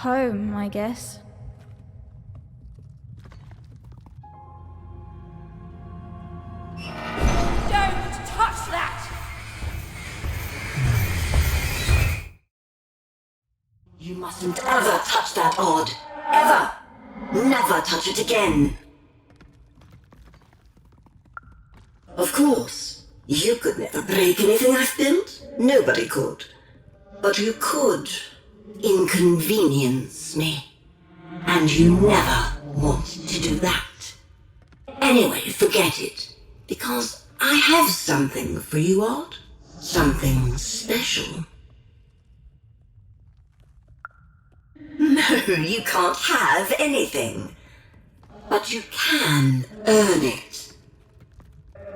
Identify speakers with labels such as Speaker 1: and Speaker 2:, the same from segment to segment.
Speaker 1: home, I guess.
Speaker 2: Don't touch that!
Speaker 3: You mustn't ever touch that odd. Ever! Never touch it again. Of course, you could never break anything I've built. Nobody could. But you could inconvenience me. And you never want to do that. Anyway, forget it. Because I have something for you, Odd. Something special. No, you can't have anything. But you can earn it.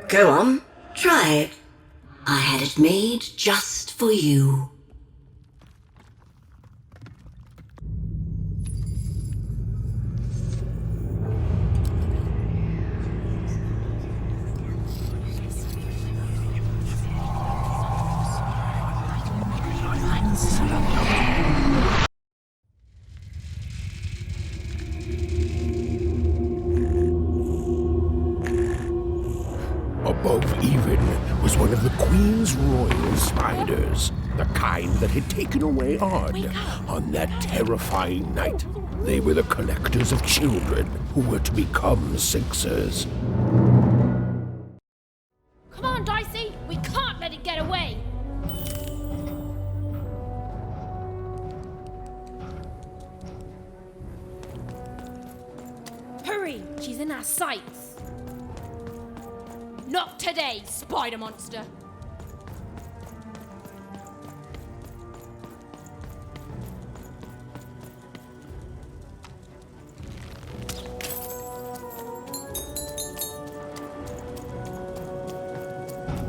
Speaker 3: Go on, try it. I had it made just for you.
Speaker 4: Above even was one of the Queen's royal spiders, the kind that had taken away Odd on that terrifying night. They were the collectors of children who were to become Sixers.
Speaker 2: Come on, Dicey! We can't let it get away! Hurry! She's in our sights! Not today, spider monster!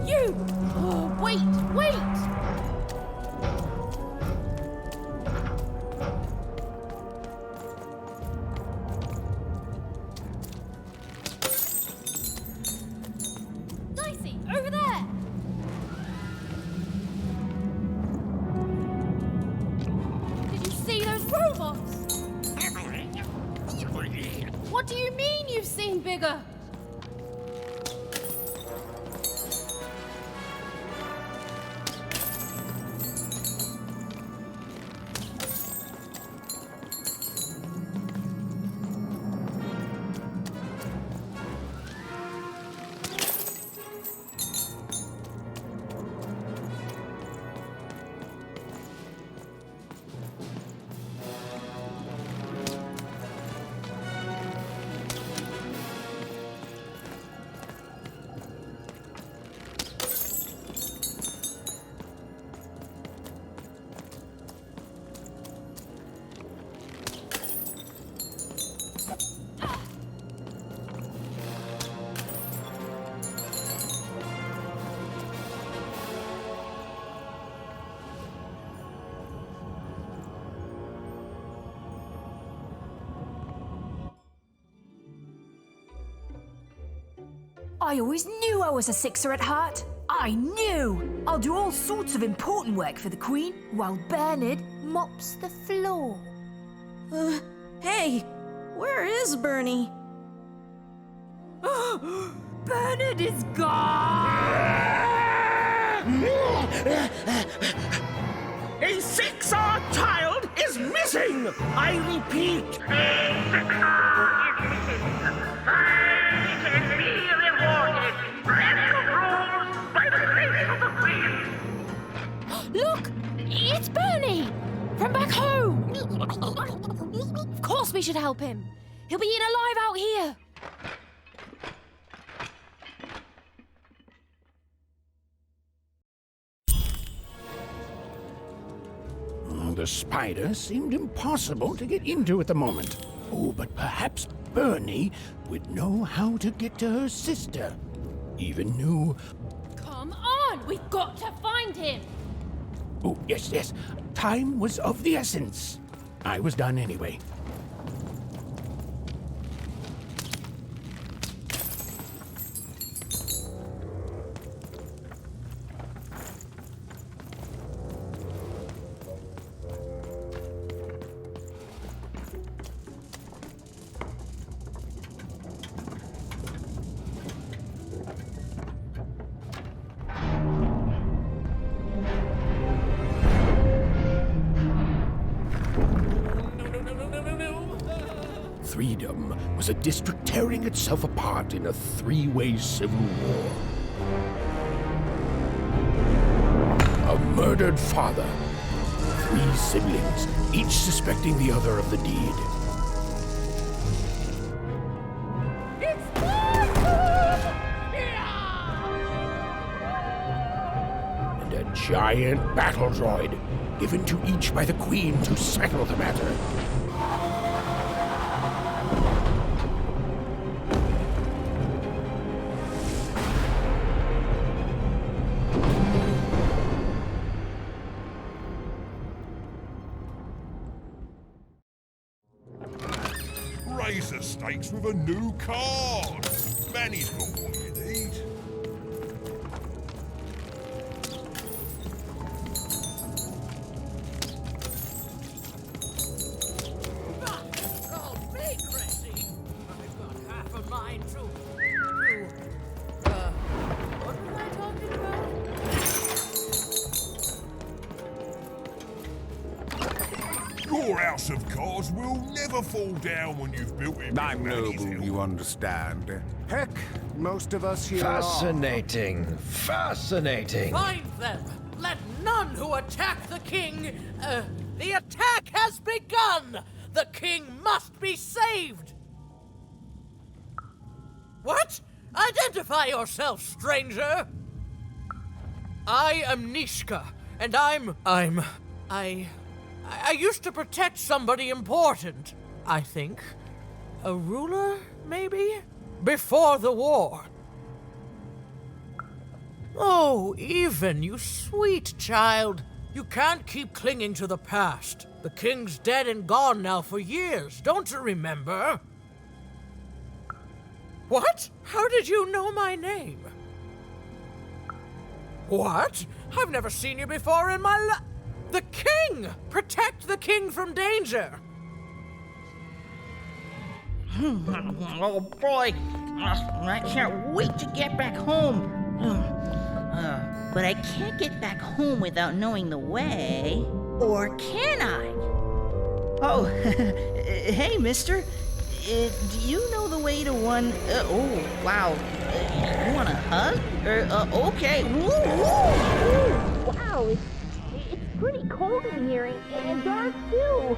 Speaker 2: You! Oh, wait! Dicey, over there! Did you see those robots? What do you mean you've seen bigger?
Speaker 5: I always knew I was a Sixer at heart. I knew! I'll do all sorts of important work for the Queen while Bernard mops the floor.
Speaker 6: Hey, where is Bernie?
Speaker 5: Bernard is gone!
Speaker 4: A Sixer child is missing! I repeat,
Speaker 7: A Sixer is missing. Fight and be rewarded. Break the rules by the grace of the Queen.
Speaker 2: Look! It's Bernie! From back home! Of course we should help him. He'll be eaten alive out here.
Speaker 4: The spider seemed impossible to get into at the moment. Oh, but perhaps Bernie would know how to get to her sister. Even knew...
Speaker 2: Come on! We've got to find him!
Speaker 4: Oh, yes. Time was of the essence. I was done anyway. freedom was a district tearing itself apart in a three-way civil war. A murdered father, 3 siblings, each suspecting the other of the deed. And a giant battle droid, given to each by the Queen to settle the matter.
Speaker 1: Raise the stakes with a new card. Manny's got what you need.
Speaker 8: Don't be crazy. I've got half a mind to. What was I talking about?
Speaker 1: Your house of cards will never fall down when you've built it.
Speaker 9: I'm noble, you understand. Heck, most of us here
Speaker 10: Fascinating. Fascinating.
Speaker 8: Find them. Let none who attack the king. The attack has begun. The king must be saved. What? Identify yourself, stranger. I am Nishka, and I used to protect somebody important, I think. A ruler, maybe? Before the war. Oh, Even, you sweet child. You can't keep clinging to the past. The king's dead and gone now for years, don't you remember? What? How did you know my name? What? I've never seen you before in my life. The king! Protect the king from danger!
Speaker 11: Oh boy, I can't wait to get back home. But I can't get back home without knowing the way. Or can I? Oh, hey, mister. Do you know the way to one... oh, wow. You want a hug? Okay.
Speaker 12: Wow, it's pretty cold in here and dark too.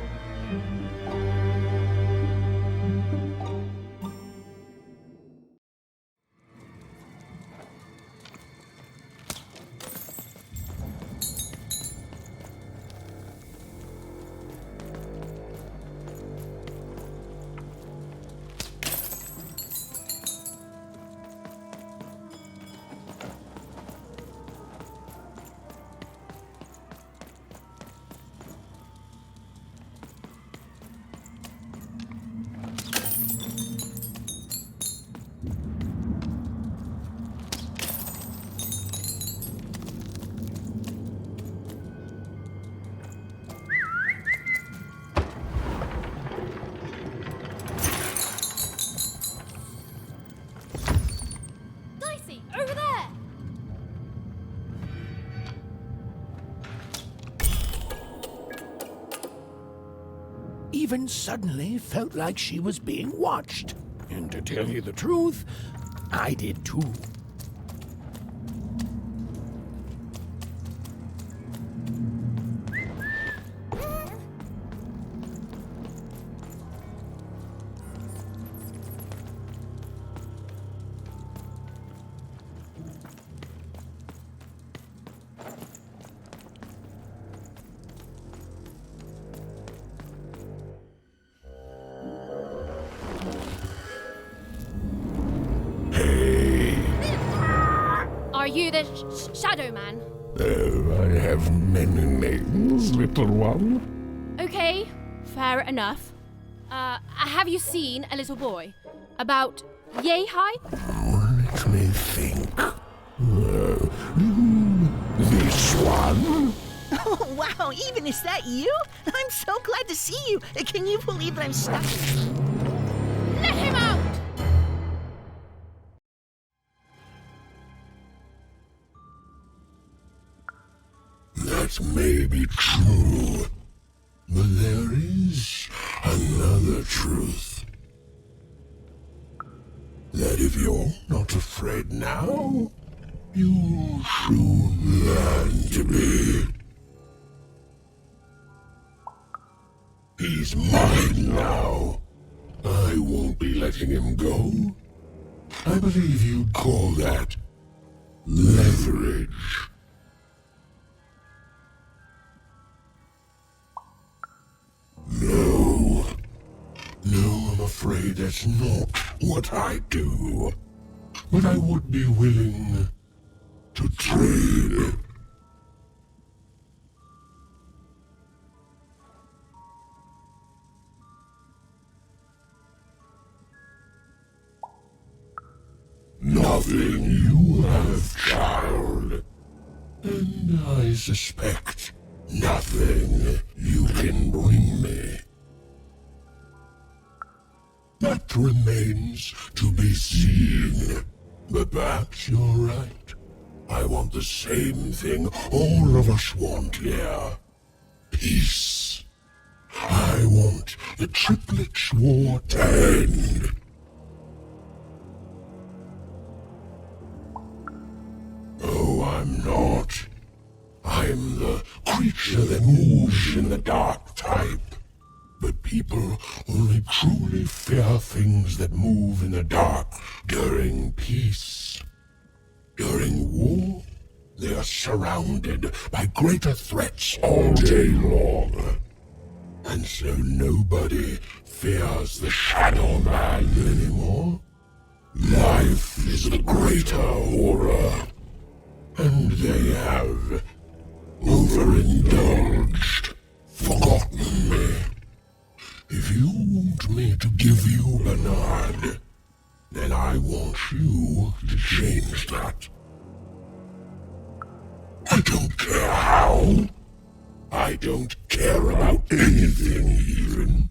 Speaker 2: Over there!
Speaker 4: Even suddenly felt like she was being watched. And to tell you the truth, I did too.
Speaker 2: Are you the Shadow Man?
Speaker 4: I have many names, little one.
Speaker 2: Okay, fair enough. Have you seen a little boy? About yay high?
Speaker 4: Let me think. This one?
Speaker 11: Oh, wow, Even, is that you? I'm so glad to see you. Can you believe that I'm stuck?
Speaker 2: Let him out!
Speaker 4: That may be true, but there is another truth. that if you're not afraid now, you'll soon learn to be. He's mine now. I won't be letting him go. I believe you'd call that leverage. No. No, I'm afraid that's not what I do. But I would be willing to trade. Nothing you have, child. And I suspect nothing you can bring me. That remains to be seen. But perhaps you're right. I want the same thing all of us want here. Peace. I want the Triplets' War to end. Oh, I'm not. I'm the creature that moves in the dark type. But people only truly fear things that move in the dark during peace. During war, they are surrounded by greater threats all day long. And so nobody fears the Shadow Man anymore. Life is the greater horror. And they have overindulged, forgotten me. If you want me to give you Bernard, then I want you to change that. I don't care how. I don't care about anything even,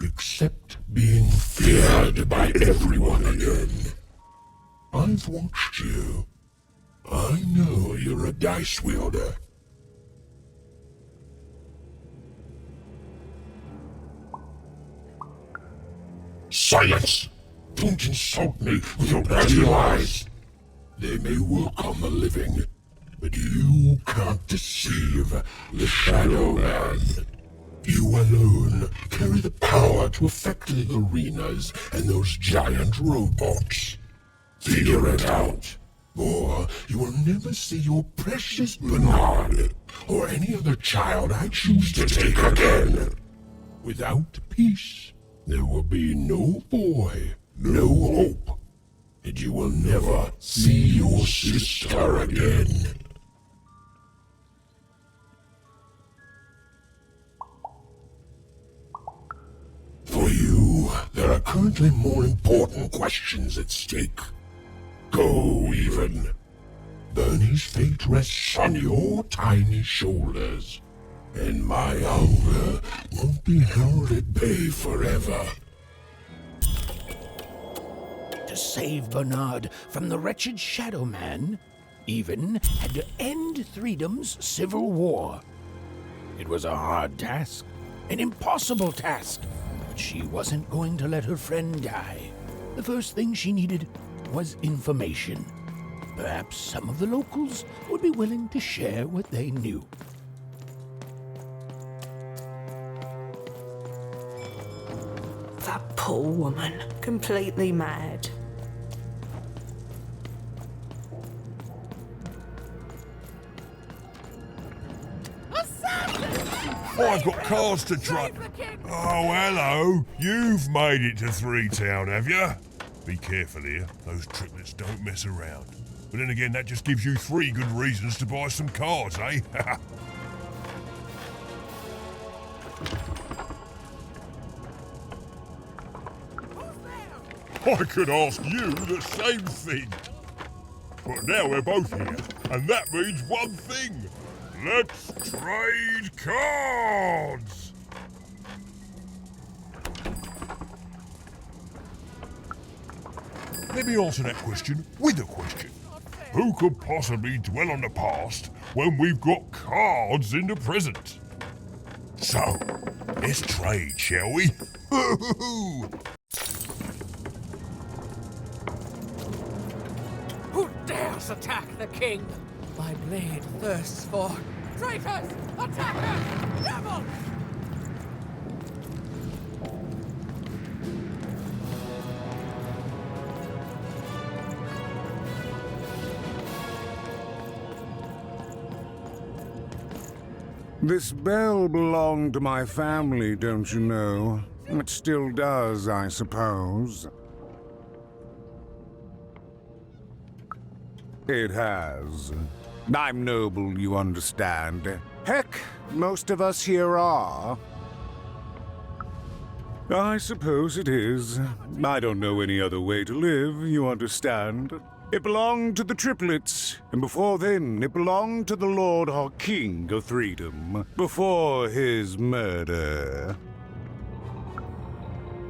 Speaker 4: except being feared by everyone again. I've watched you. I know you're a dice wielder. Silence! Don't insult me with your dirty lies. They may work on the living, but you can't deceive the Shadow Man. You alone carry the power to affect the arenas and those giant robots. Figure it out, or you will never see your precious Bernard or any other child I choose to take again. Without peace, there will be no boy, no hope, and you will never see your sister again. For you, there are currently more important questions at stake. Go, even. Bernie's fate rests on your tiny shoulders, and my hunger won't be held at bay forever. To save Bernard from the wretched Shadow Man, Even had to end Threedom's civil war. It was a hard task, an impossible task, but she wasn't going to let her friend die. The first thing she needed was information. Perhaps some of the locals would be willing to share what they knew.
Speaker 6: That poor woman, completely mad.
Speaker 1: I've got cars to drive. Oh, hello. You've made it to Three Town, have you? Be careful here. Those triplets don't mess around. But then again, that just gives you 3 good reasons to buy some cars, eh? I could ask you the same thing. But now we're both here, and that means one thing. Let's trade cards! Let me answer that question with a question. Who could possibly dwell on the past when we've got cards in the present? So, let's trade, shall we?
Speaker 8: dares attack the king? My blade thirsts for traitors, attackers, devils!
Speaker 9: This bell belonged to my family, don't you know? It still does, I suppose. It has. I'm noble, you understand. Heck, most of us here are. I suppose it is. I don't know any other way to live, you understand. It belonged to the triplets, and before then, it belonged to the Lord our King of Freedom, before his murder.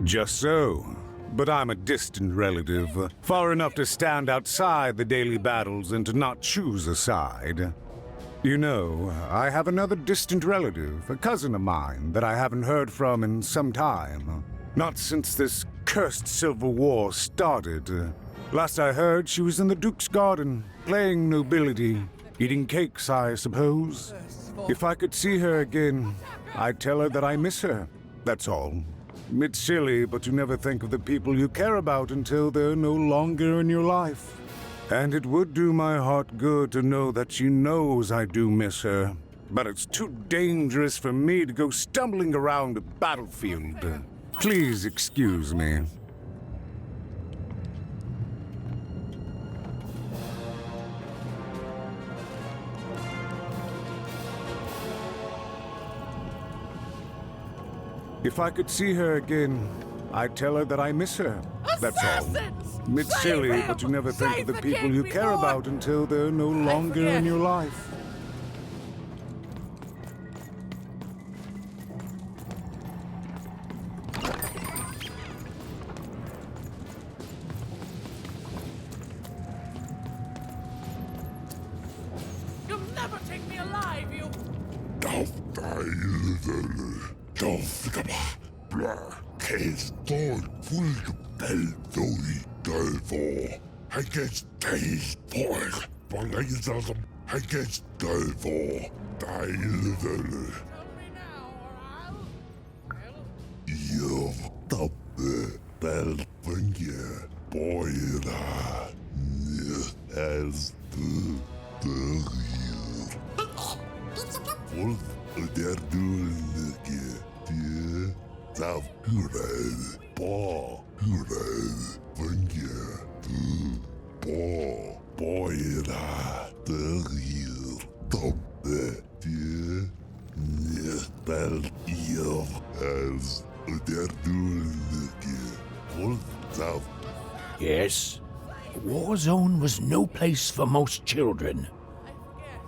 Speaker 9: Just so. But I'm a distant relative, far enough to stand outside the daily battles and to not choose a side. You know, I have another distant relative, a cousin of mine, that I haven't heard from in some time. Not since this cursed Civil War started. Last I heard, she was in the Duke's garden, playing nobility, eating cakes, I suppose. If I could see her again, I'd tell her that I miss her, that's all. It's silly, but you never think of the people you care about until they're no longer in your life. And it would do my heart good to know that she knows I do miss her. But it's too dangerous for me to go stumbling around a battlefield. Please excuse me. If I could see her again, I'd tell her that I miss her. That's all. It's silly, but you never think of the people you care about until they're no longer in your life.
Speaker 8: You'll never take me alive, you...
Speaker 4: Yes, the war zone was no place for most children.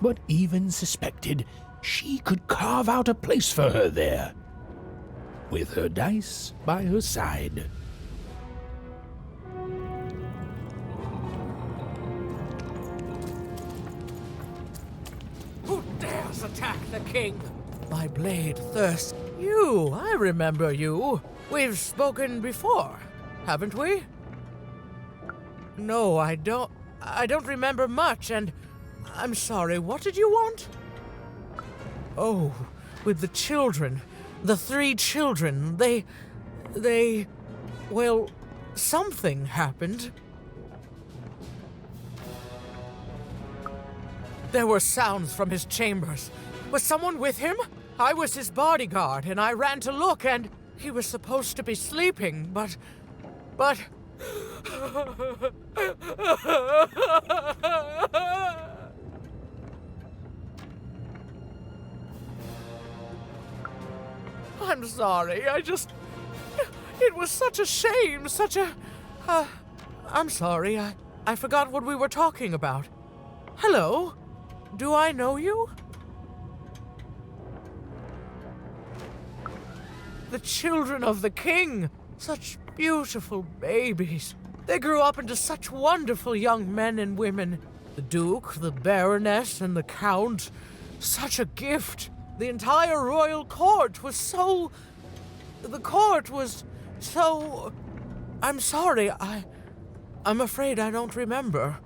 Speaker 4: But even suspected she could carve out a place for her there, with her dice by her side.
Speaker 8: Who dares attack the king? My blade thirsts. You, I remember you. We've spoken before, haven't we? No, I don't remember much, and I'm sorry, what did you want? Oh, with the children. The 3 children, well, something happened. There were sounds from his chambers. Was someone with him? I was his bodyguard, and I ran to look, and he was supposed to be sleeping, but... I'm sorry, it was such a shame, I'm sorry, I forgot what we were talking about. Hello? Do I know you? The children of the king! Such beautiful babies. They grew up into such wonderful young men and women. The Duke, the Baroness, and the Count. Such a gift. The entire royal court was so... The court was so... I'm sorry, I'm afraid I don't remember.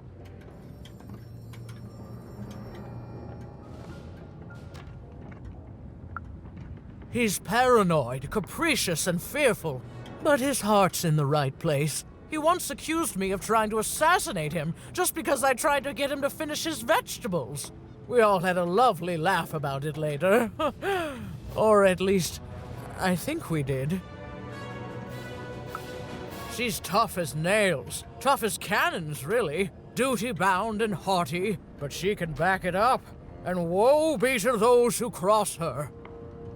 Speaker 8: He's paranoid, capricious, and fearful, but his heart's in the right place. He once accused me of trying to assassinate him just because I tried to get him to finish his vegetables. We all had a lovely laugh about it later. Or at least, I think we did. She's tough as nails, tough as cannons, really. Duty-bound and haughty, but she can back it up. And woe be to those who cross her.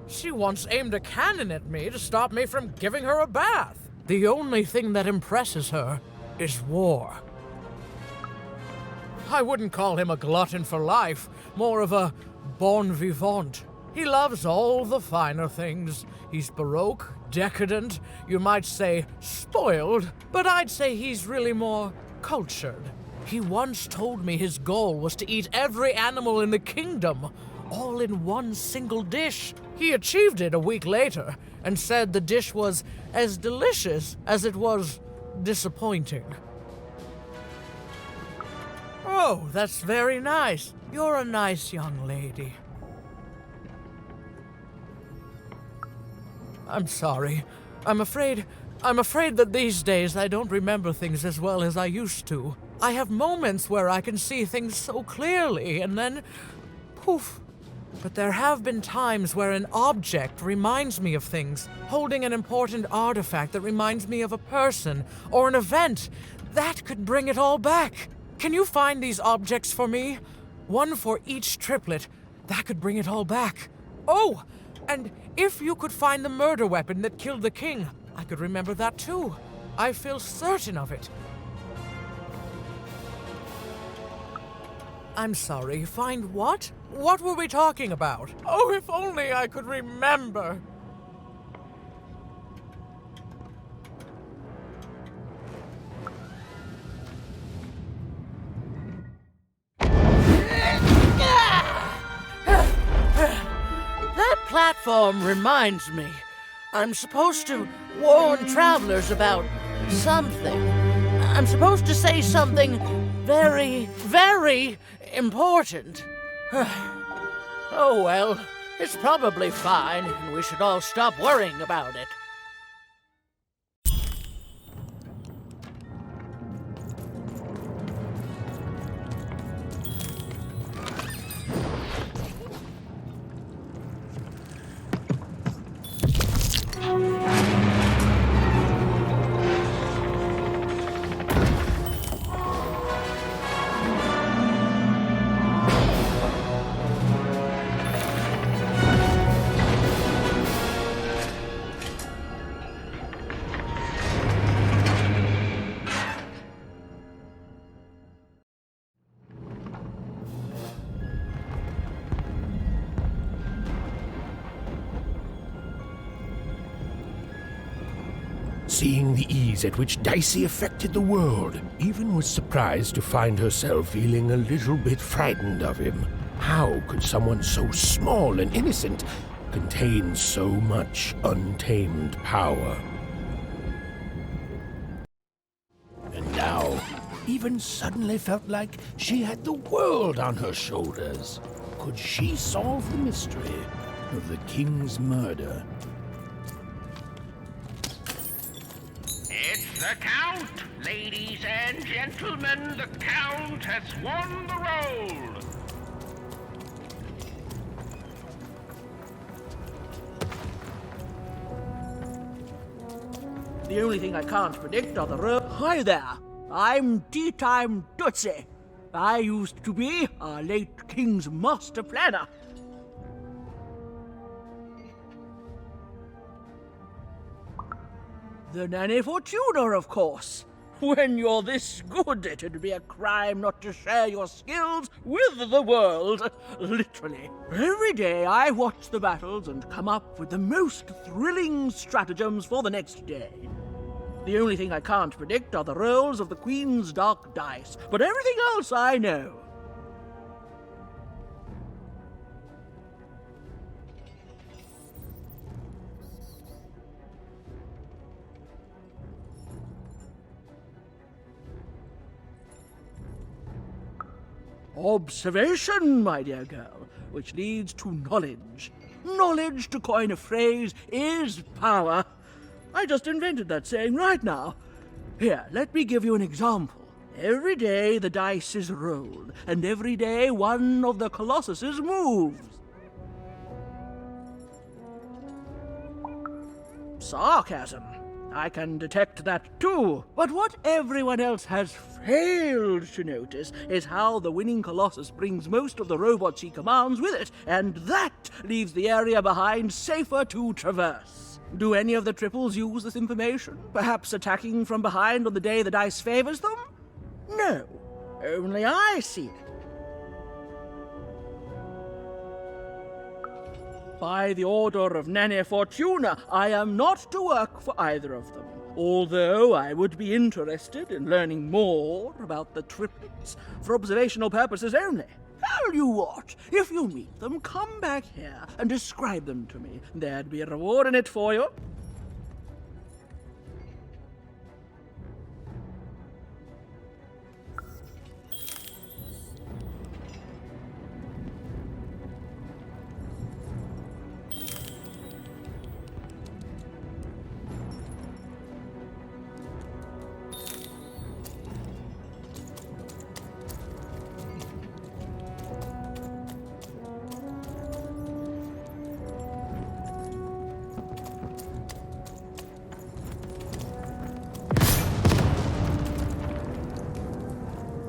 Speaker 8: She once aimed a cannon at me to stop me from giving her a bath. The only thing that impresses her is war. I wouldn't call him a glutton for life, more of a bon vivant. He loves all the finer things. He's baroque, decadent, you might say spoiled, but I'd say he's really more cultured. He once told me his goal was to eat every animal in the kingdom, all in one single dish. He achieved it a week later and said the dish was as delicious as it was disappointing. Oh, that's very nice. You're a nice young lady. I'm sorry. I'm afraid that these days I don't remember things as well as I used to. I have moments where I can see things so clearly, and then poof. But there have been times where an object reminds me of things, holding an important artifact that reminds me of a person or an event. That could bring it all back. Can you find these objects for me? One for each triplet. That could bring it all back. Oh, and if you could find the murder weapon that killed the king, I could remember that too. I feel certain of it. I'm sorry, find what? What were we talking about? Oh, if only I could remember. That platform reminds me. I'm supposed to warn travelers about something. I'm supposed to say something very, very important. Oh well, it's probably fine, and we should all stop worrying about it.
Speaker 4: Seeing the ease at which Dicey affected the world, Even was surprised to find herself feeling a little bit frightened of him. How could someone so small and innocent contain so much untamed power? And now, Even suddenly felt like she had the world on her shoulders. Could she solve the mystery of the king's murder?
Speaker 7: It's the Count! Ladies and gentlemen, the Count has won the role!
Speaker 13: The only thing I can't predict are the Hi there! I'm Tea-Time Tootsie. I used to be our late king's master planner. The Nanny Fortuna, of course. When you're this good, it'd be a crime not to share your skills with the world. Literally. Every day I watch the battles and come up with the most thrilling stratagems for the next day. The only thing I can't predict are the rolls of the Queen's dark dice, but everything else I know. Observation, my dear girl, which leads to knowledge. Knowledge, to coin a phrase, is power. I just invented that saying right now. Here, let me give you an example. Every day the dice is rolled, and every day one of the colossuses moves. Sarcasm. I can detect that too. But what everyone else has failed to notice is how the winning Colossus brings most of the robots he commands with it, and that leaves the area behind safer to traverse. Do any of the triples use this information? Perhaps attacking from behind on the day the dice favors them? No. Only I see it. By the order of Nane Fortuna, I am not to work for either of them. Although I would be interested in learning more about the triplets for observational purposes only. Tell you what, if you meet them, come back here and describe them to me. There'd be a reward in it for you.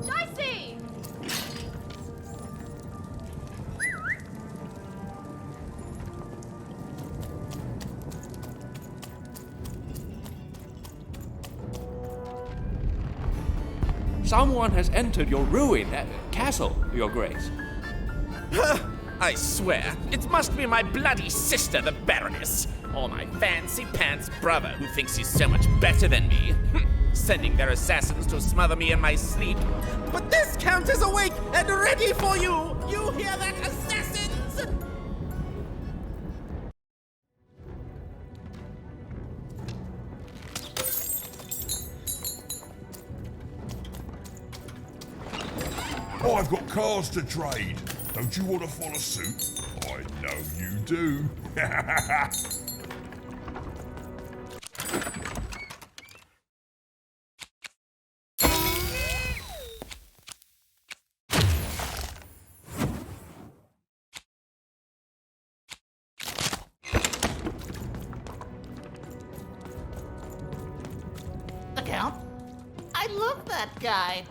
Speaker 2: Dicey!
Speaker 14: Someone has entered your castle, Your Grace.
Speaker 15: I swear, it must be my bloody sister, the Baroness, or my fancy-pants brother who thinks he's so much better than me, sending their assassins to smother me in my sleep. But this Count is awake and ready for you! You hear that, assassins?
Speaker 1: I've got cars to trade. Don't you want to follow suit? I know you do.
Speaker 11: The Count? I love that guy.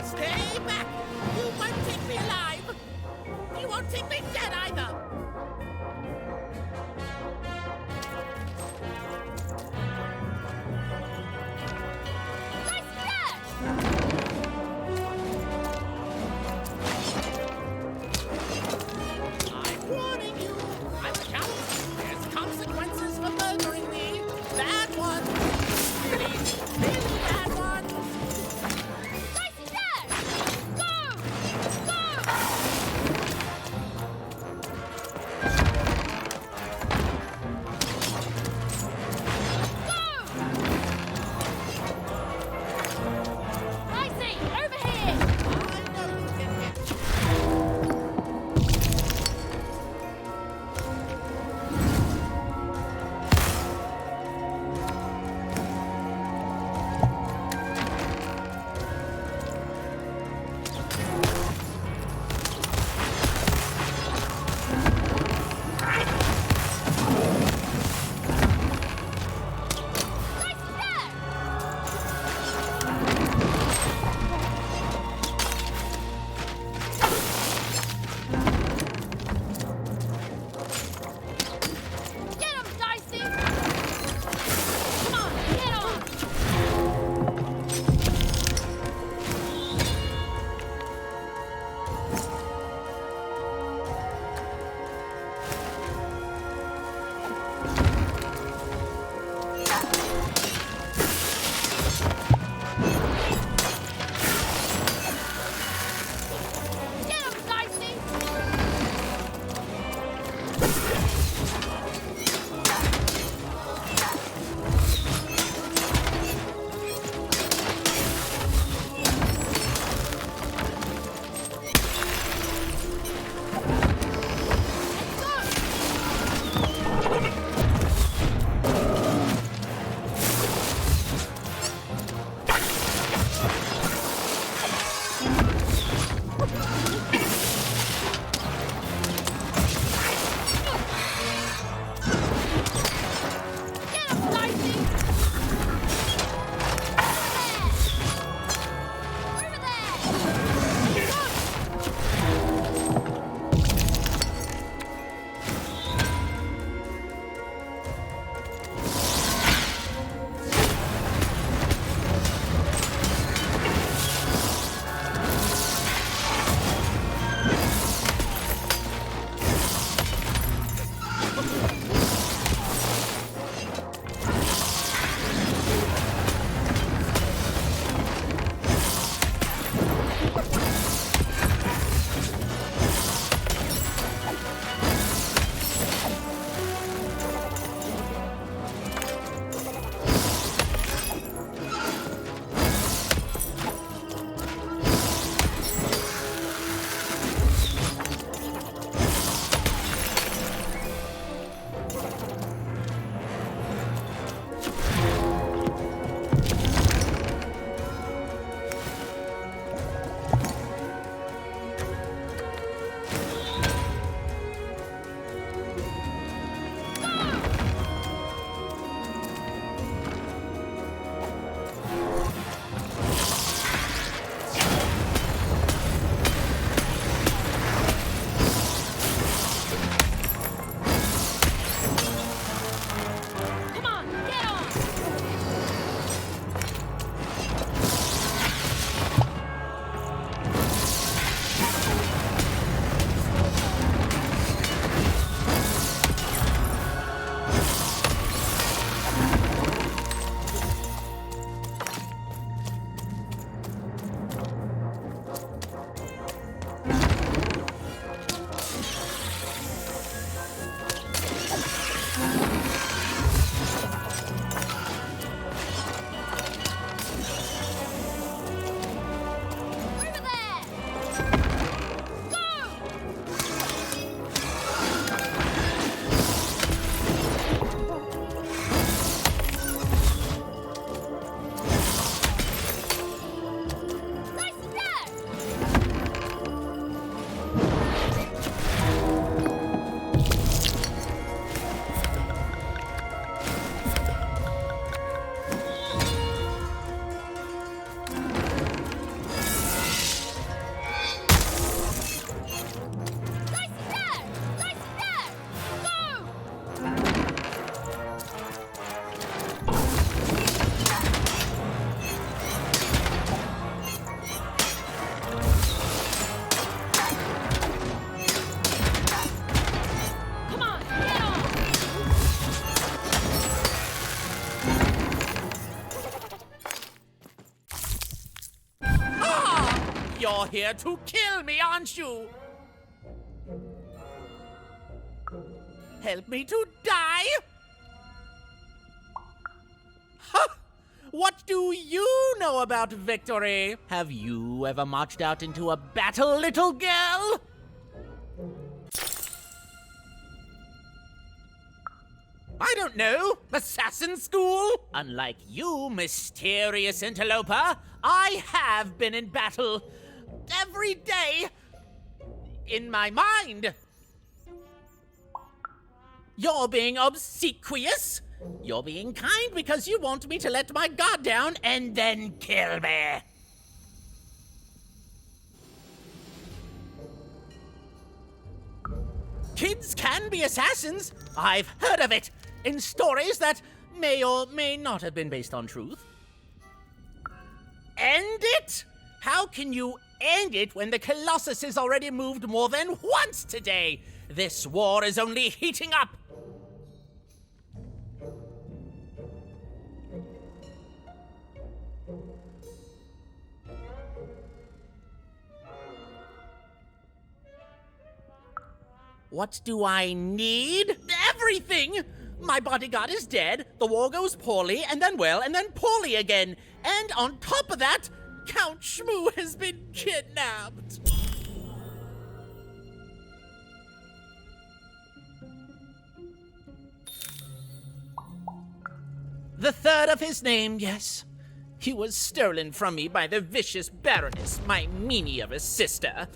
Speaker 15: Stay back! You won't take me alive! You won't take me dead either!
Speaker 2: Get him, Dicey! Get him, Dicey! Over there! Come on, get on! Over there! Go! Nice there! Nice there! Nice there! Go! Come on, get on!
Speaker 15: You're here to kill me, aren't you? Help me to die? Ha! What do you know about victory? Have you ever marched out into a battle, little girl? I don't know. Assassin school? Unlike you, mysterious interloper, I have been in battle every day in my mind. You're being obsequious. You're being kind because you want me to let my guard down and then kill me. Kids can be assassins. I've heard of it in stories that may or may not have been based on truth. End it? How can you end it when the Colossus has already moved more than once today? This war is only heating up. What do I need? Everything! My bodyguard is dead, the war goes poorly, and then well, and then poorly again. And on top of that, Count Shmoo has been kidnapped. The third of his name, yes. He was stolen from me by the vicious Baroness, my meanie of a sister.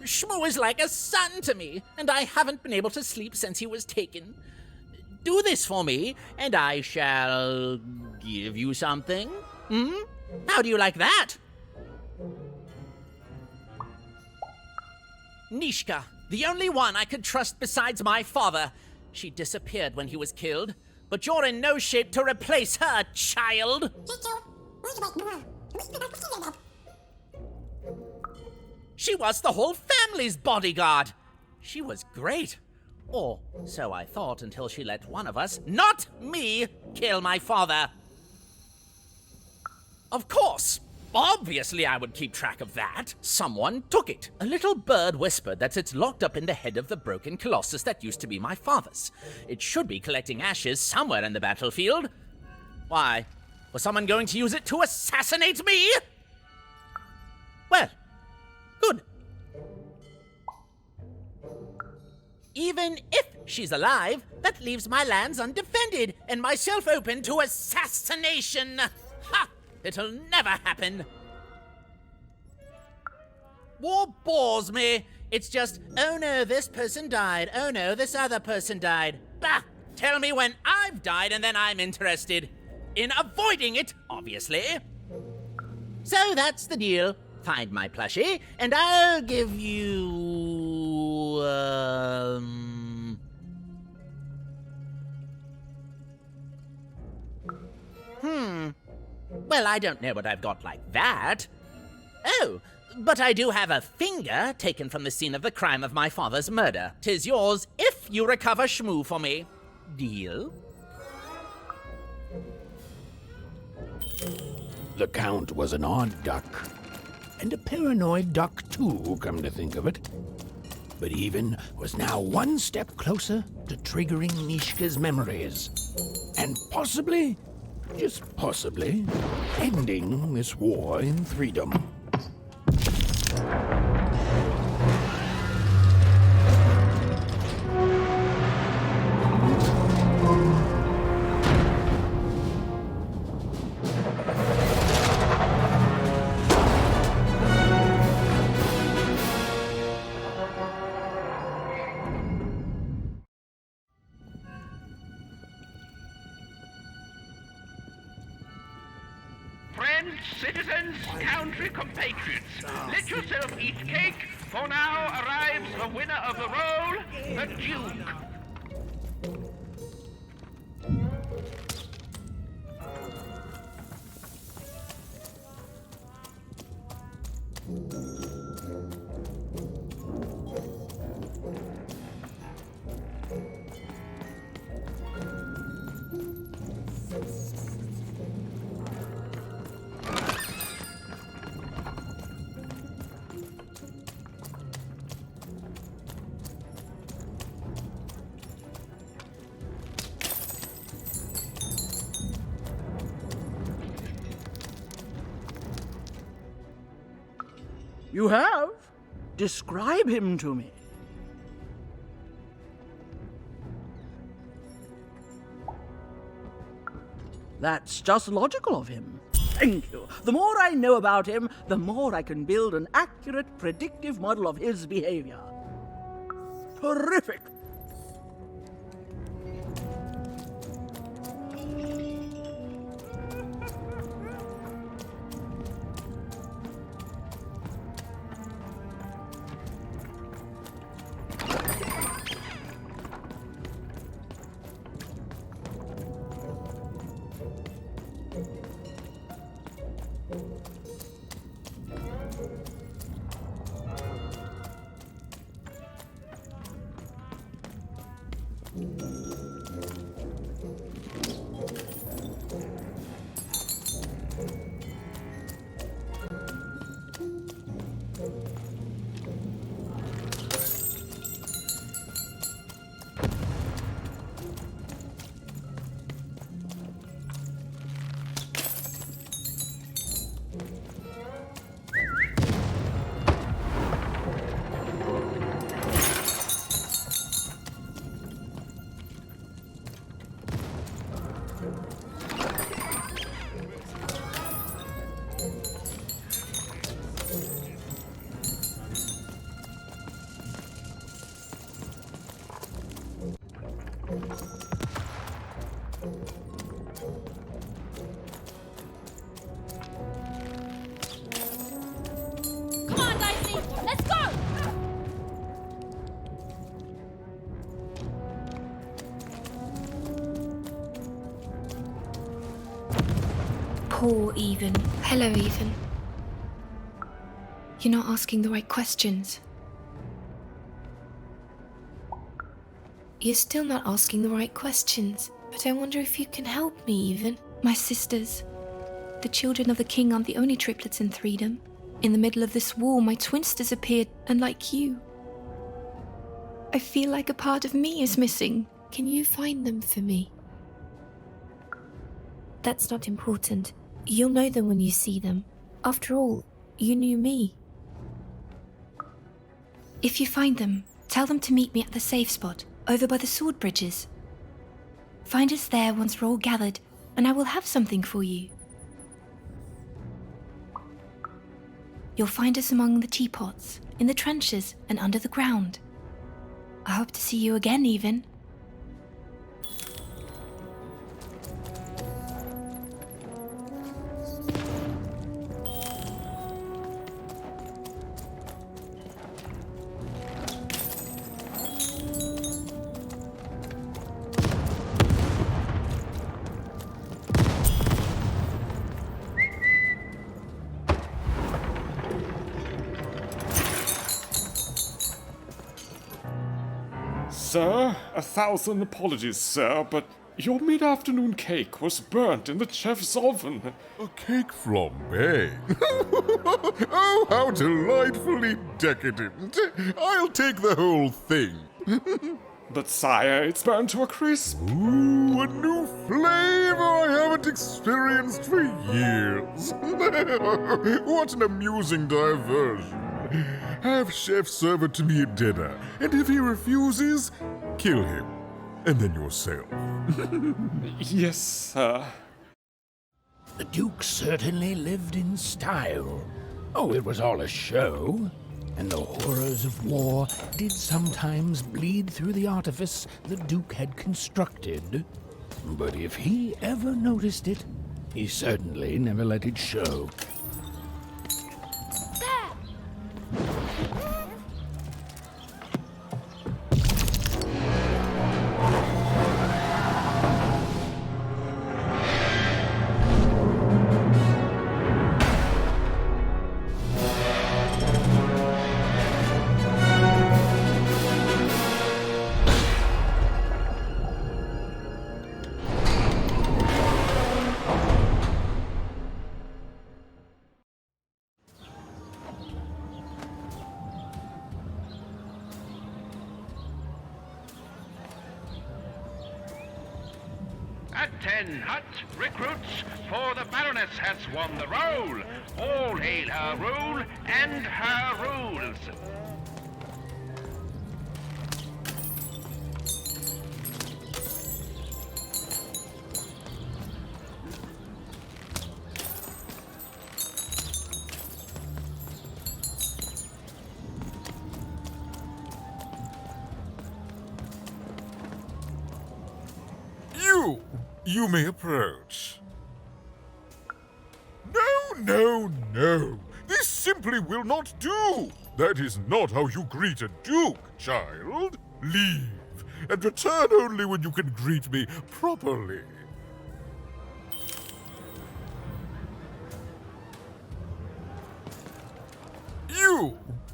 Speaker 15: Shmoo is like a son to me, and I haven't been able to sleep since he was taken. Do this for me, and I shall give you something. How do you like that? Nishka, the only one I could trust besides my father. She disappeared when he was killed, but you're in no shape to replace her, child. She was the whole family's bodyguard. She was great. Or so I thought until she let one of us, not me, kill my father. Of course. Obviously I would keep track of that. Someone took it. A little bird whispered that it's locked up in the head of the broken colossus that used to be my father's. It should be collecting ashes somewhere in the battlefield. Why? Was someone going to use it to assassinate me? Well, good. Even if she's alive, that leaves my lands undefended and myself open to assassination. Ha! It'll never happen. War bores me. It's just, oh no, this person died. Oh no, this other person died. Bah! Tell me when I've died and then I'm interested. In avoiding it, obviously. So that's the deal. Find my plushie, and I'll give you... Well, I don't know what I've got like that. Oh, but I do have a finger taken from the scene of the crime of my father's murder. 'Tis yours if you recover Shmoo for me. Deal?
Speaker 4: The Count was an odd duck. And a paranoid duck too, come to think of it. But Even was now one step closer to triggering Nishka's memories. And possibly, just possibly, ending this war in freedom.
Speaker 7: Friends, citizens, country compatriots, let yourself eat cake, for now arrives the winner of the role, the Duke.
Speaker 13: You have? Describe him to me. That's just logical of him. Thank you. The more I know about him, the more I can build an accurate, predictive model of his behavior. Terrific.
Speaker 2: Come on, Daisy, let's go!
Speaker 16: Poor Even. Hello, Even. You're not asking the right questions. You're still not asking the right questions. But I wonder if you can help me, Even. My sisters. The children of the king aren't the only triplets in Threedom. In the middle of this war, my twins disappeared, and like you, I feel like a part of me is missing. Can you find them for me? That's not important. You'll know them when you see them. After all, you knew me. If you find them, tell them to meet me at the safe spot, over by the sword bridges. Find us there once we're all gathered, and I will have something for you. You'll find us among the teapots, in the trenches, and under the ground. I hope to see you again, Even.
Speaker 17: Sir, 1,000 apologies, sir, but your mid-afternoon cake was burnt in the chef's oven.
Speaker 18: A cake flambe? Oh, how delightfully decadent. I'll take the whole thing.
Speaker 17: But sire, it's burnt to a crisp.
Speaker 18: Ooh, a new flavor I haven't experienced for years. What an amusing diversion. Have Chef serve it to me at dinner, and if he refuses, kill him. And then yourself.
Speaker 17: Yes, sir.
Speaker 4: The Duke certainly lived in style. Oh, it was all a show. And the horrors of war did sometimes bleed through the artifice the Duke had constructed. But if he ever noticed it, he certainly never let it show.
Speaker 7: At 10 hut recruits, for the Baroness has won the roll. All hail her rule and her rules.
Speaker 18: You may approach. No. This simply will not do. That is not how you greet a duke, child. Leave, and return only when you can greet me properly.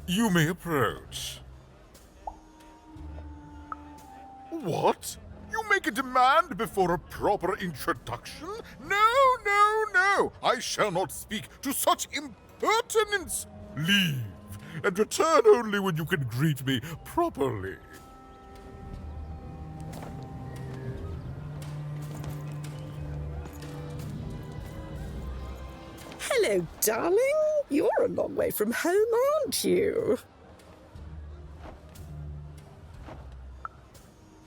Speaker 18: You may approach. What? You make a demand before a proper introduction? No. I shall not speak to such impertinence. Leave, and return only when you can greet me properly.
Speaker 19: Hello, darling. You're a long way from home, aren't you?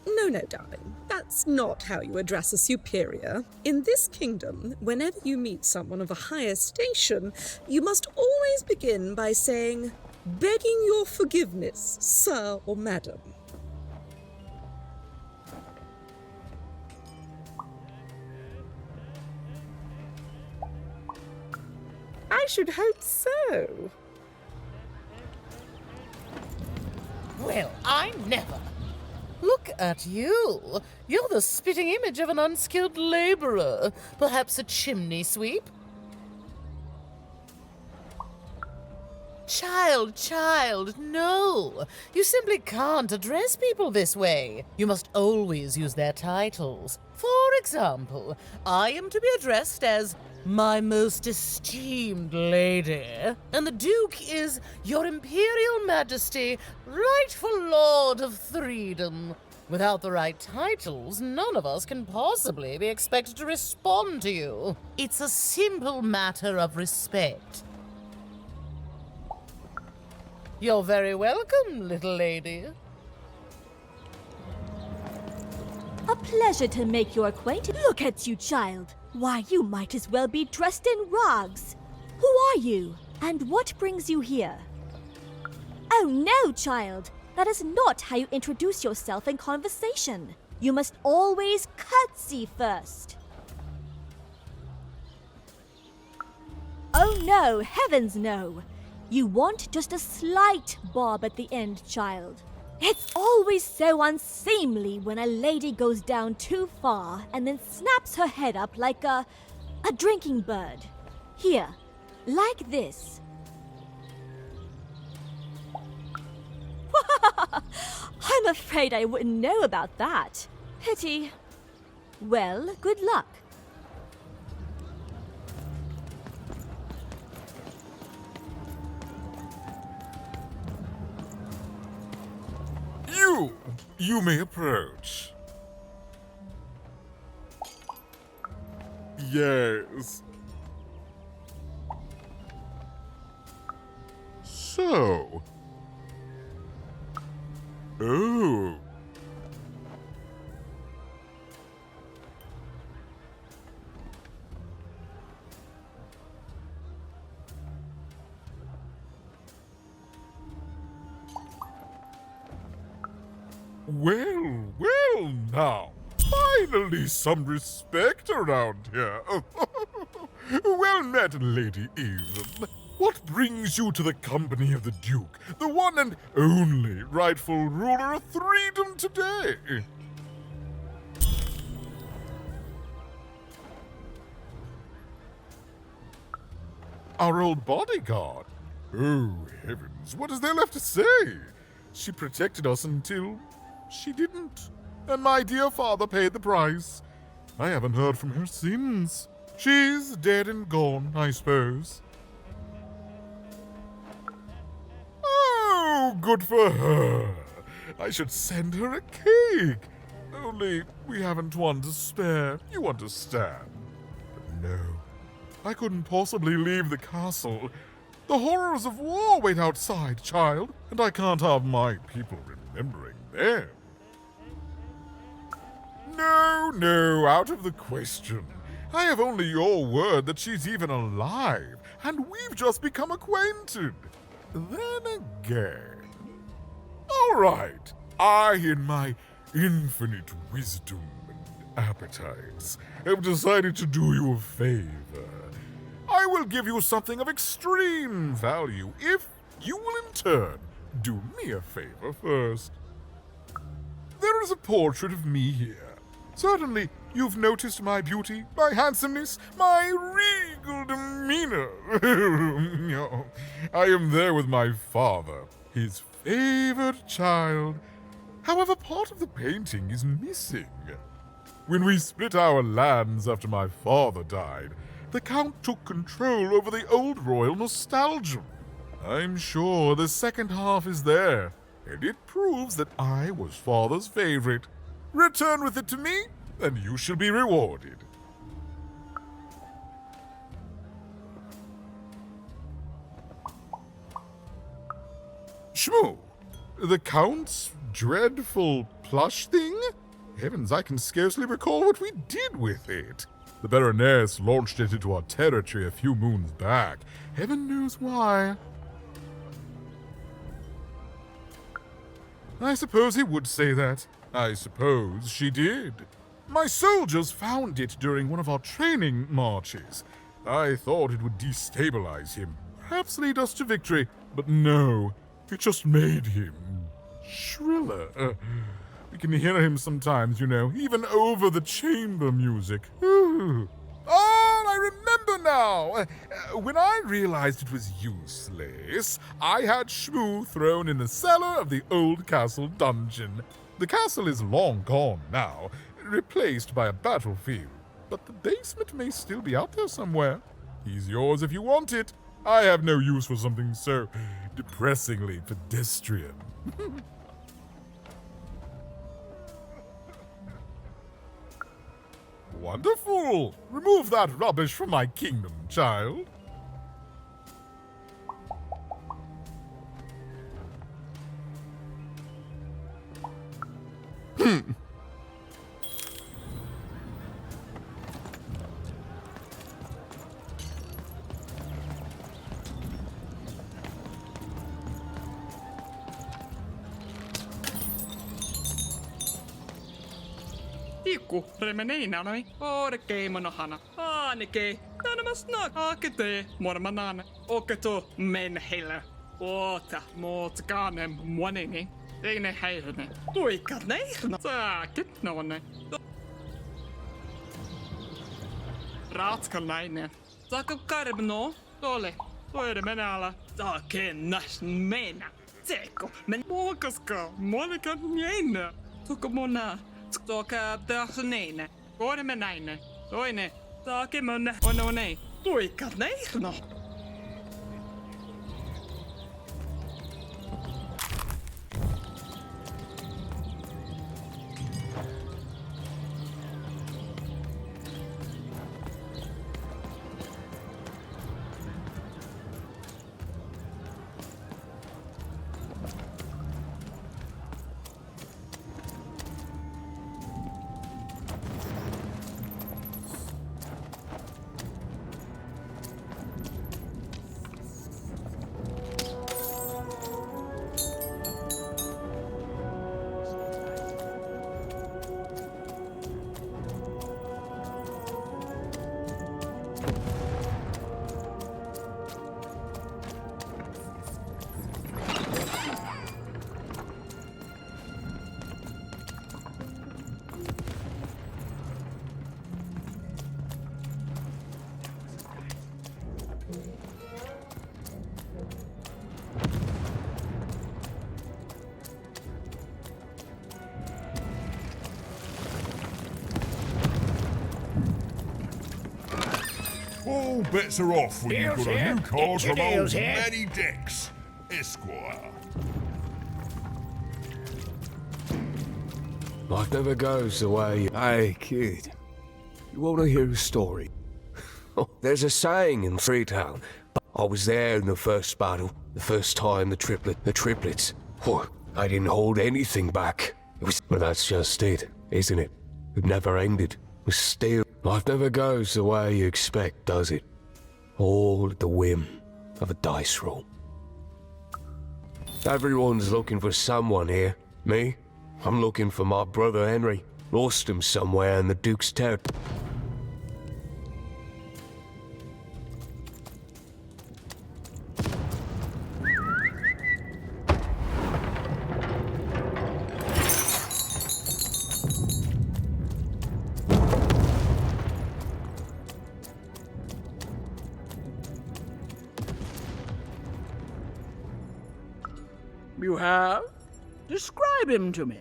Speaker 19: No, darling. That's not how you address a superior. In this kingdom, whenever you meet someone of a higher station, you must always begin by saying, "Begging your forgiveness, sir or madam." I should hope so.
Speaker 8: Well, I never. Look at you. You're the spitting image of an unskilled laborer. Perhaps a chimney sweep? Child, no. You simply can't address people this way. You must always use their titles. For example, I am to be addressed as my most esteemed lady, and the Duke is Your Imperial Majesty, rightful Lord of Freedom. Without the right titles, none of us can possibly be expected to respond to you. It's a simple matter of respect. You're very welcome, little lady.
Speaker 20: A pleasure to make your acquaintance. Look at you, child. Why, you might as well be dressed in rags. Who are you? And what brings you here? Oh no, child. That is not how you introduce yourself in conversation. You must always curtsy first. Oh no, heavens no. You want just a slight bob at the end, child. It's always so unseemly when a lady goes down too far and then snaps her head up like a drinking bird. Here, like this. I'm afraid I wouldn't know about that. Pity. Well, good luck.
Speaker 18: You may approach. Yes. So. Oh. Well now. Finally some respect around here. Well met, Lady Even. What brings you to the company of the Duke, the one and only rightful ruler of Freedom today? Our old bodyguard. Oh, heavens, what is there left to say? She protected us until she didn't. And my dear father paid the price. I haven't heard from her since. She's dead and gone, I suppose. Oh, good for her. I should send her a cake. Only we haven't one to spare, you understand. But no, I couldn't possibly leave the castle. The horrors of war wait outside, child, and I can't have my people remembering them. No, out of the question. I have only your word that she's even alive, and we've just become acquainted. Then again. All right, I, in my infinite wisdom and appetites, have decided to do you a favor. I will give you something of extreme value if you will in turn do me a favor first. There is a portrait of me here. Certainly, you've noticed my beauty, my handsomeness, my regal demeanor. I am there with my father, his favored child. However, part of the painting is missing. When we split our lands after my father died, the Count took control over the old royal nostalgia. I'm sure the second half is there, and it proves that I was father's favorite. Return with it to me, and you shall be rewarded. Shmoo, the Count's dreadful plush thing? Heavens, I can scarcely recall what we did with it. The Baroness launched it into our territory a few moons back. Heaven knows why. I suppose he would say that. I suppose she did. My soldiers found it during one of our training marches. I thought it would destabilize him, perhaps lead us to victory, but no, it just made him shriller. We can hear him sometimes, you know, even over the chamber music. Ooh. Oh, I remember now! When I realized it was useless, I had Shmoo thrown in the cellar of the old castle dungeon. The castle is long gone now, replaced by a battlefield, but the basement may still be out there somewhere. He's yours if you want it. I have no use for something so depressingly pedestrian. Wonderful! Remove that rubbish from my kingdom, child.
Speaker 21: Ikku, remeneinä noi, orkei monohana, aanikei, tänamas nakakete, mormanaan, oketo menheillä, oota, muutkaane monini, ei ne häirne, tuikat neirna, saakit nonne. Ratskalainen, saako karbno, tole, toire menala, saakennas mena, teko, men muokaska, monikat jäinä, tuko mona. Toka tähsneine, korme näine, toine, taake mönne, on nei, tuikat neirno.
Speaker 1: All bets are off when you've got a new card
Speaker 4: Get your
Speaker 1: from old
Speaker 4: deals here.
Speaker 1: Manny Dex, Esquire.
Speaker 4: Life never goes the way. Hey, kid. You want to hear a story? There's a saying in Freetown. I was there in the first battle, the first time the triplets. I didn't hold anything back. But that's just it, isn't it? It never ended. But still, life never goes the way you expect, does it? All at the whim of a dice roll. Everyone's looking for someone here. Me? I'm looking for my brother Henry. Lost him somewhere in the Duke's territory.
Speaker 13: You have? Describe him to me.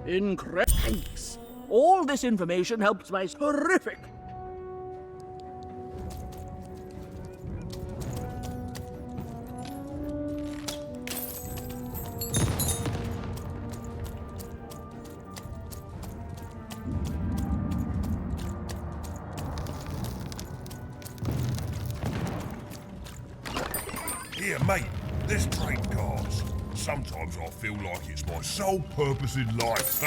Speaker 13: Incredible. Thanks. All this information helps my horrific.
Speaker 1: Here, mate, there's train cars. Sometimes I feel like it's my sole purpose in life.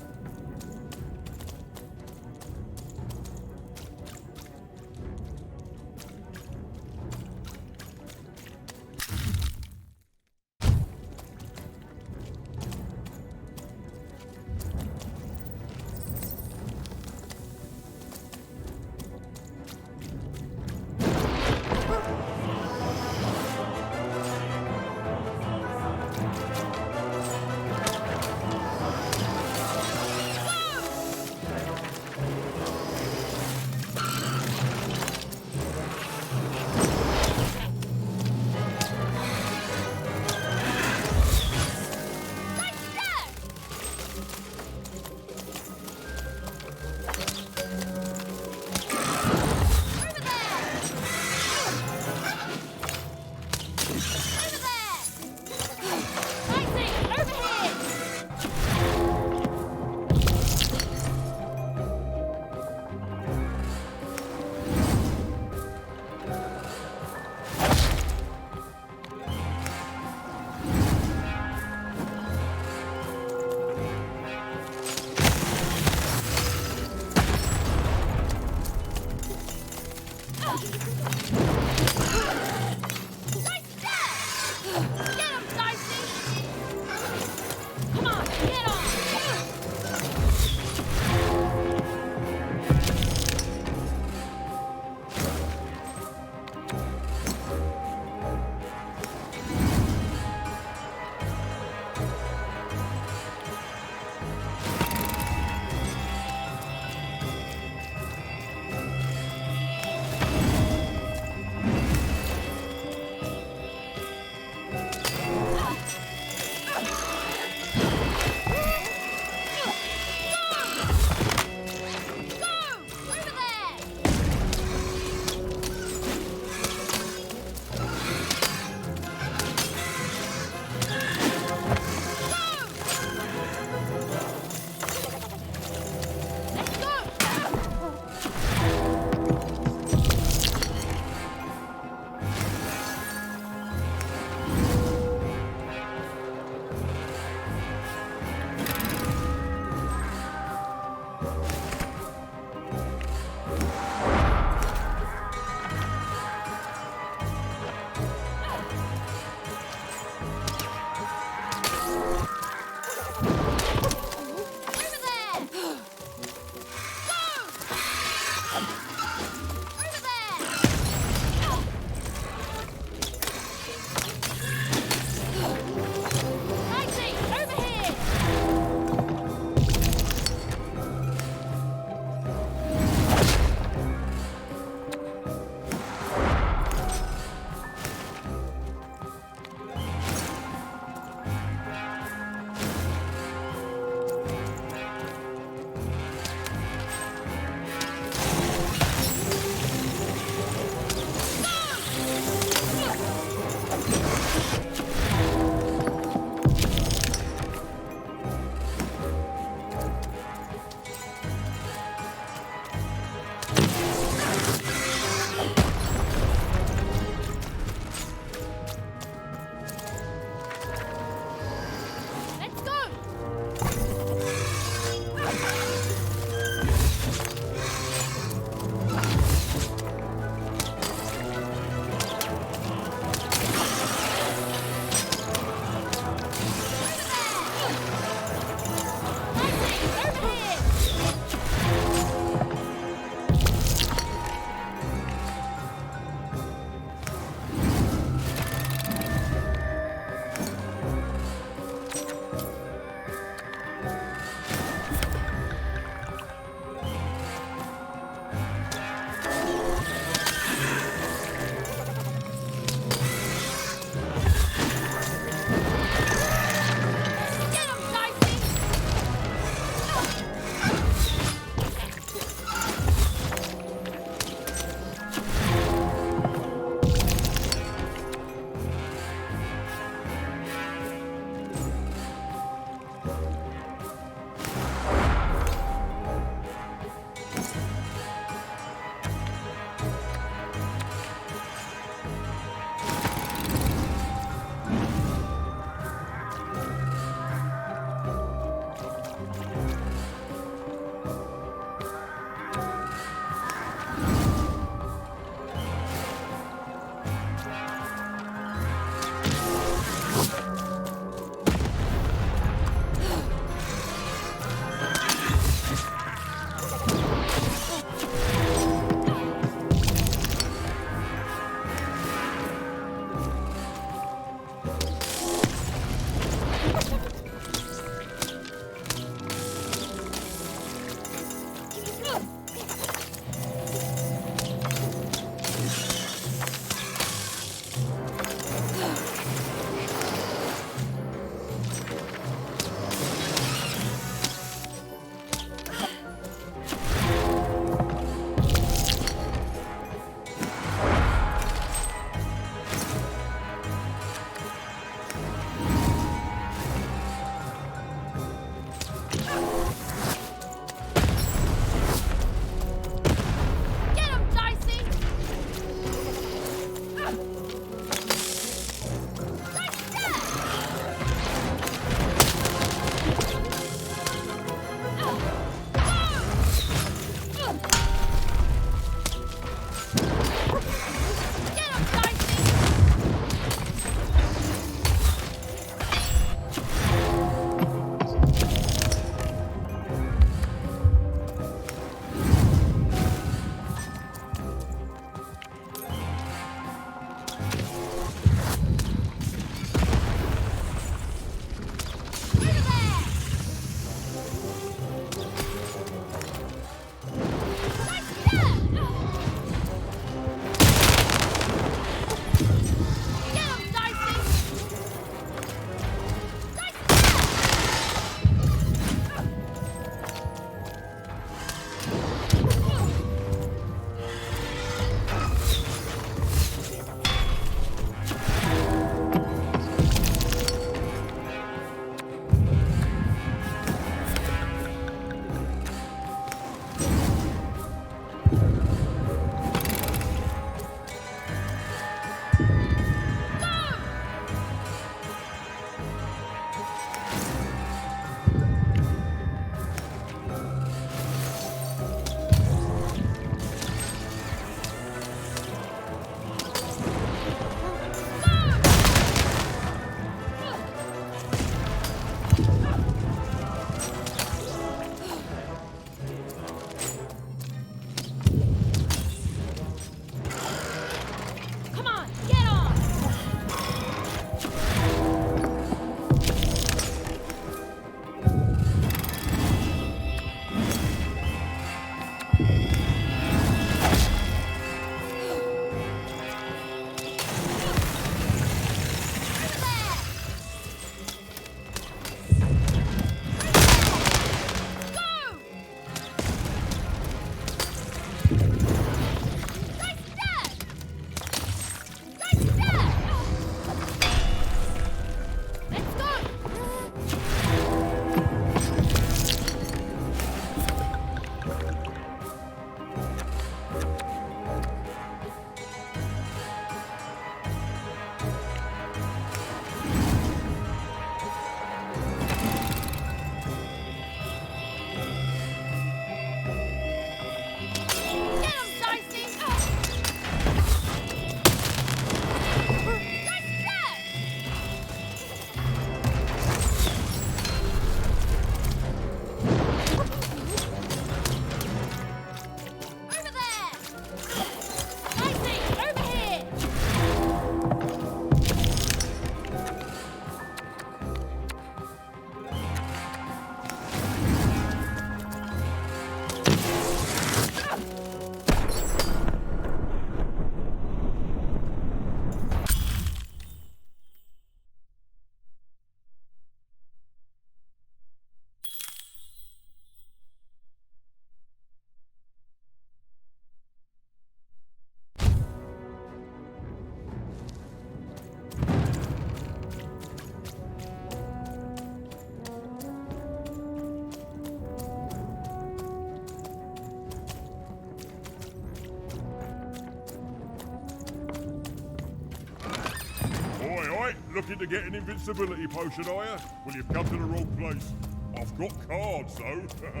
Speaker 1: looking to get an invincibility potion, are you? Well, you've come to the wrong place. I've got cards, though.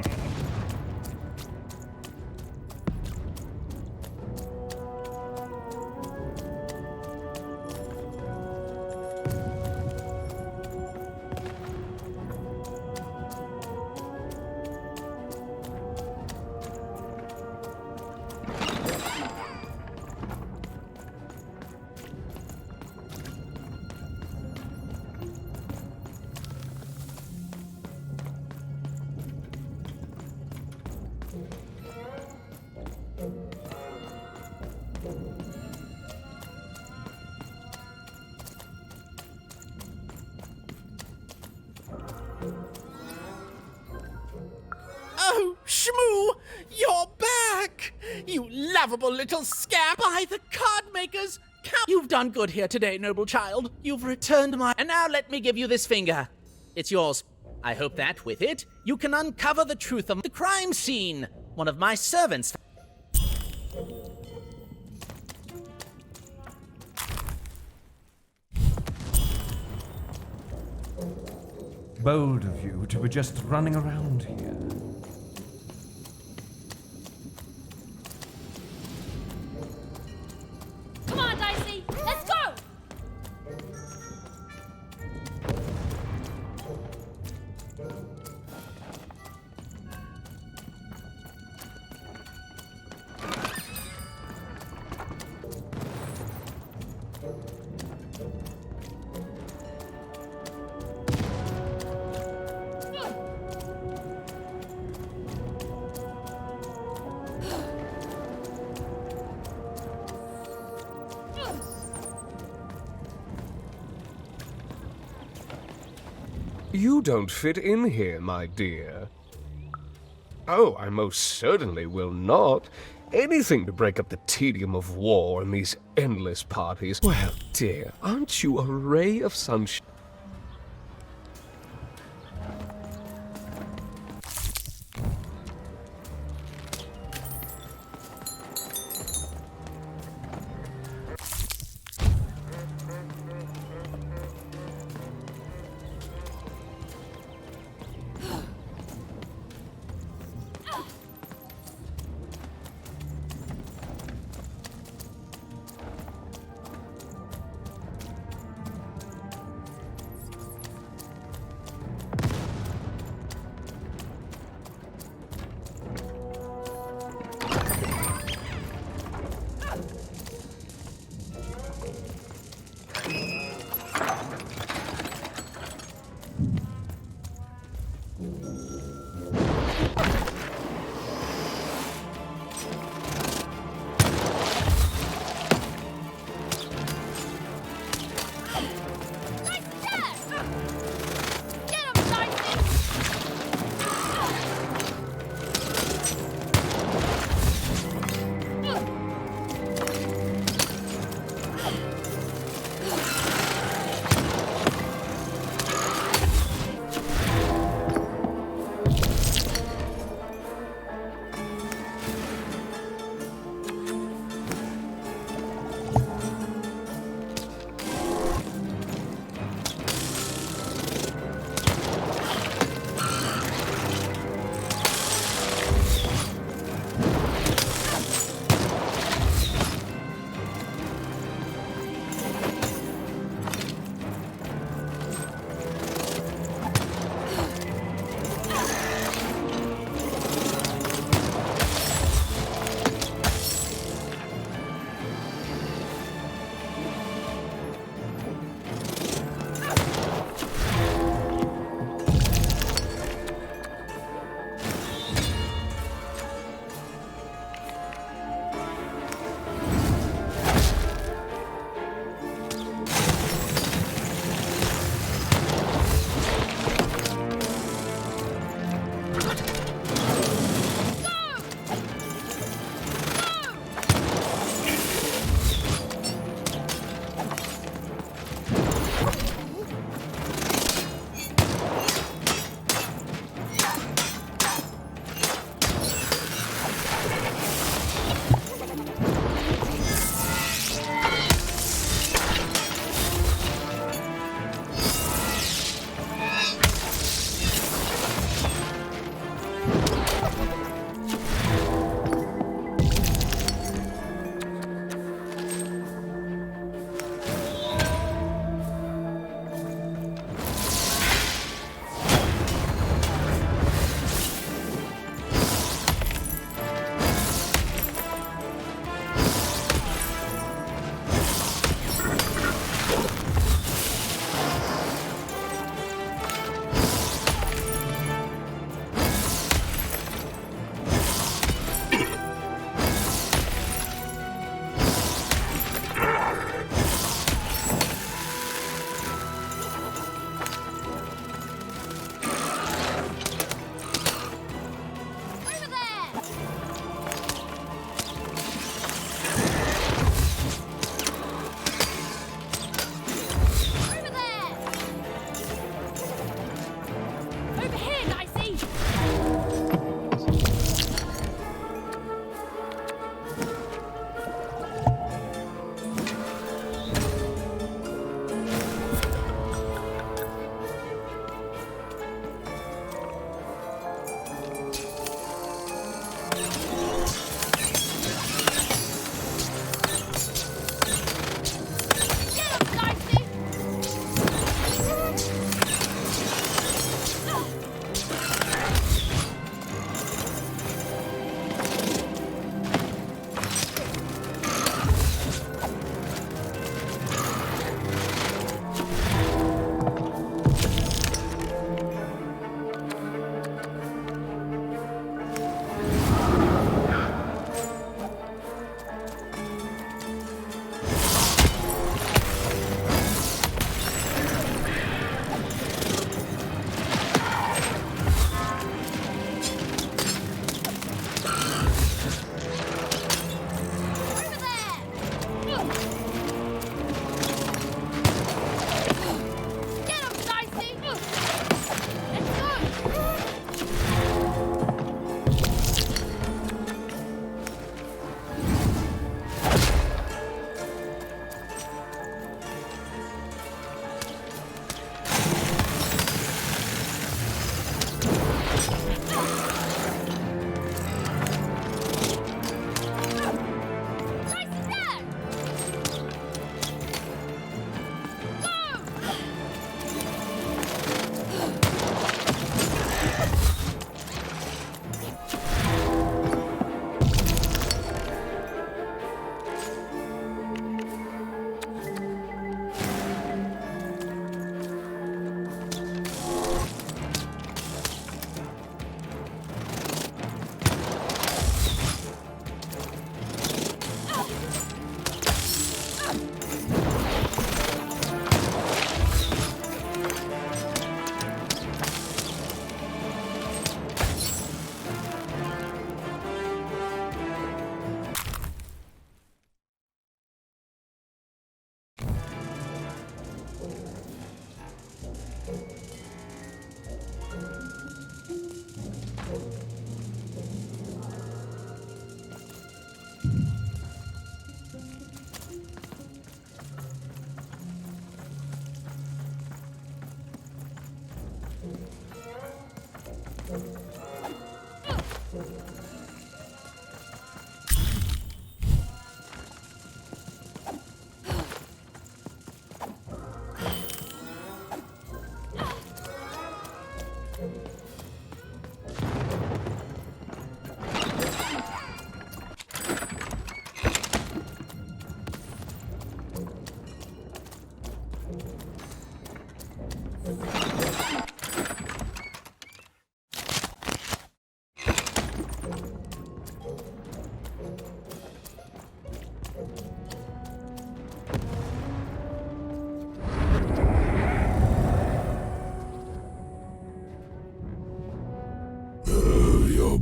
Speaker 15: Oh, Shmoo! You're back! You lovable little scamp!
Speaker 13: By the card makers! You've done good here today, noble child. You've returned my...
Speaker 15: And now let me give you this finger. It's yours. I hope that, with it, you can uncover the truth of the crime scene. One of my servants...
Speaker 3: Bold of you to be just running around here.
Speaker 2: Come on, Dicey, let's go!
Speaker 22: You don't fit in here, my dear. Oh, I most certainly will not. Anything to break up the tedium of war and these endless parties. Well, dear, aren't you a ray of sunshine?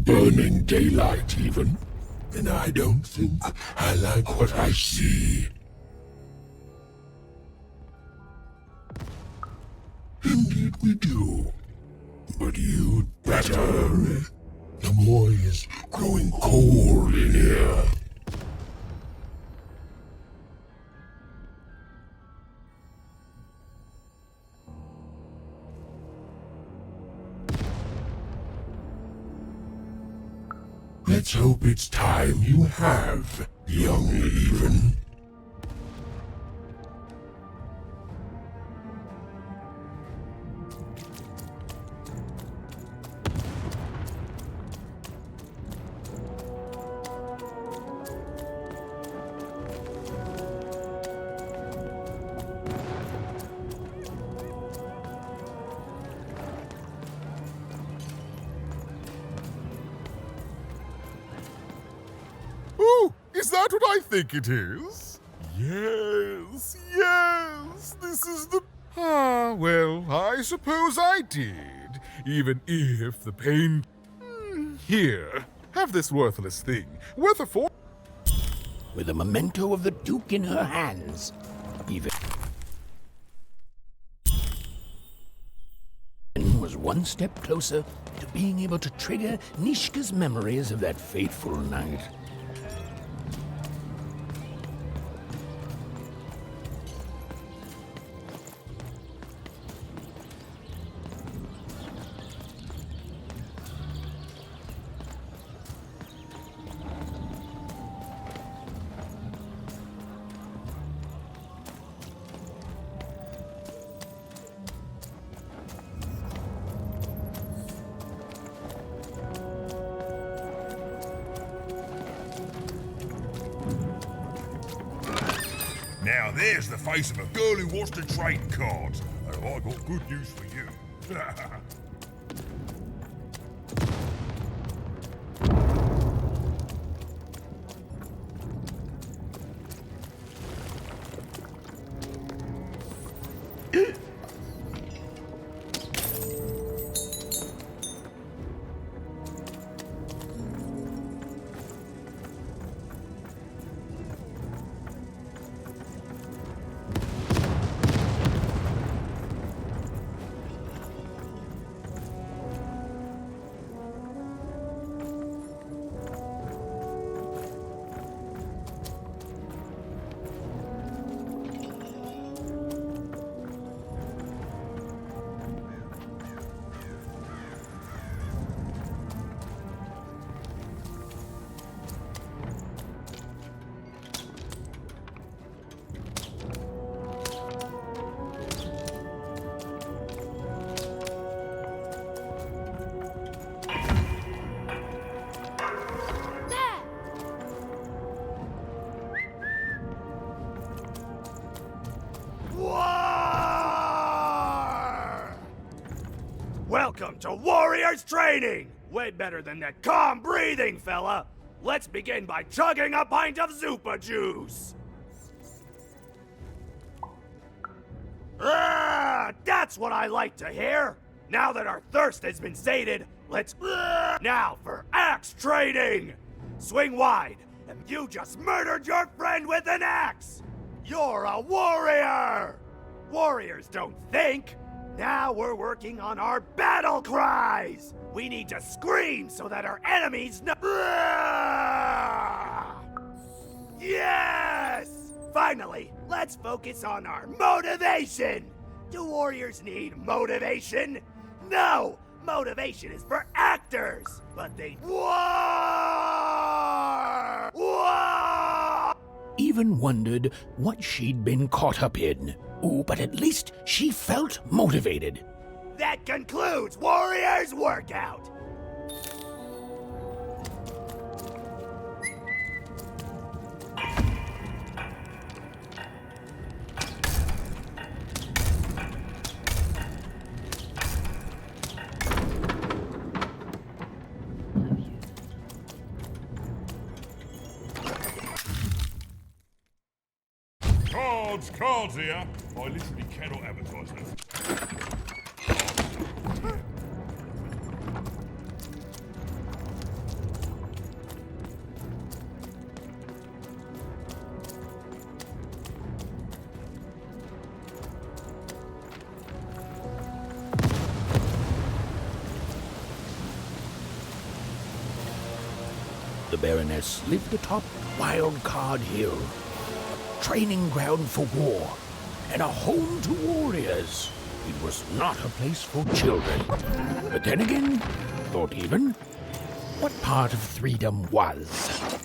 Speaker 4: burning daylight, even. And I don't think I like what I see. Indeed we do. But you'd better. The boy is growing cold in here. Let's hope it's time you have, young Even.
Speaker 18: Oh, is that what I think it is? Yes, yes, this is the... Ah, well, I suppose I did, even if the pain... Here, have this worthless thing, worth a fortune.
Speaker 4: With a memento of the Duke in her hands, Even was one step closer to being able to trigger Nishka's memories of that fateful night.
Speaker 1: Now there's the face of a girl who wants to trade cards. Oh, I got good news for you.
Speaker 5: Welcome to Warriors Training! Way better than that calm breathing, fella! Let's begin by chugging a pint of Zupa juice! Ah, that's what I like to hear! Now that our thirst has been sated, let's... Now for axe trading! Swing wide, and you just murdered your friend with an axe! You're a warrior! Warriors don't think! Now we're working on our battle cries! We need to scream so that our enemies know. Yes! Finally, let's focus on our motivation! Do warriors need motivation? No! Motivation is for actors! But they... War! War!
Speaker 4: Even wondered what she'd been caught up in. Ooh, but at least she felt motivated.
Speaker 5: That concludes Warriors Workout!
Speaker 1: Cards here. I literally cannot advertise them.
Speaker 4: the Baroness lived atop Wildcard Hill, a training ground for war, and a home to warriors. It was not a place for children. But then again, thought even, what part of Freedom was?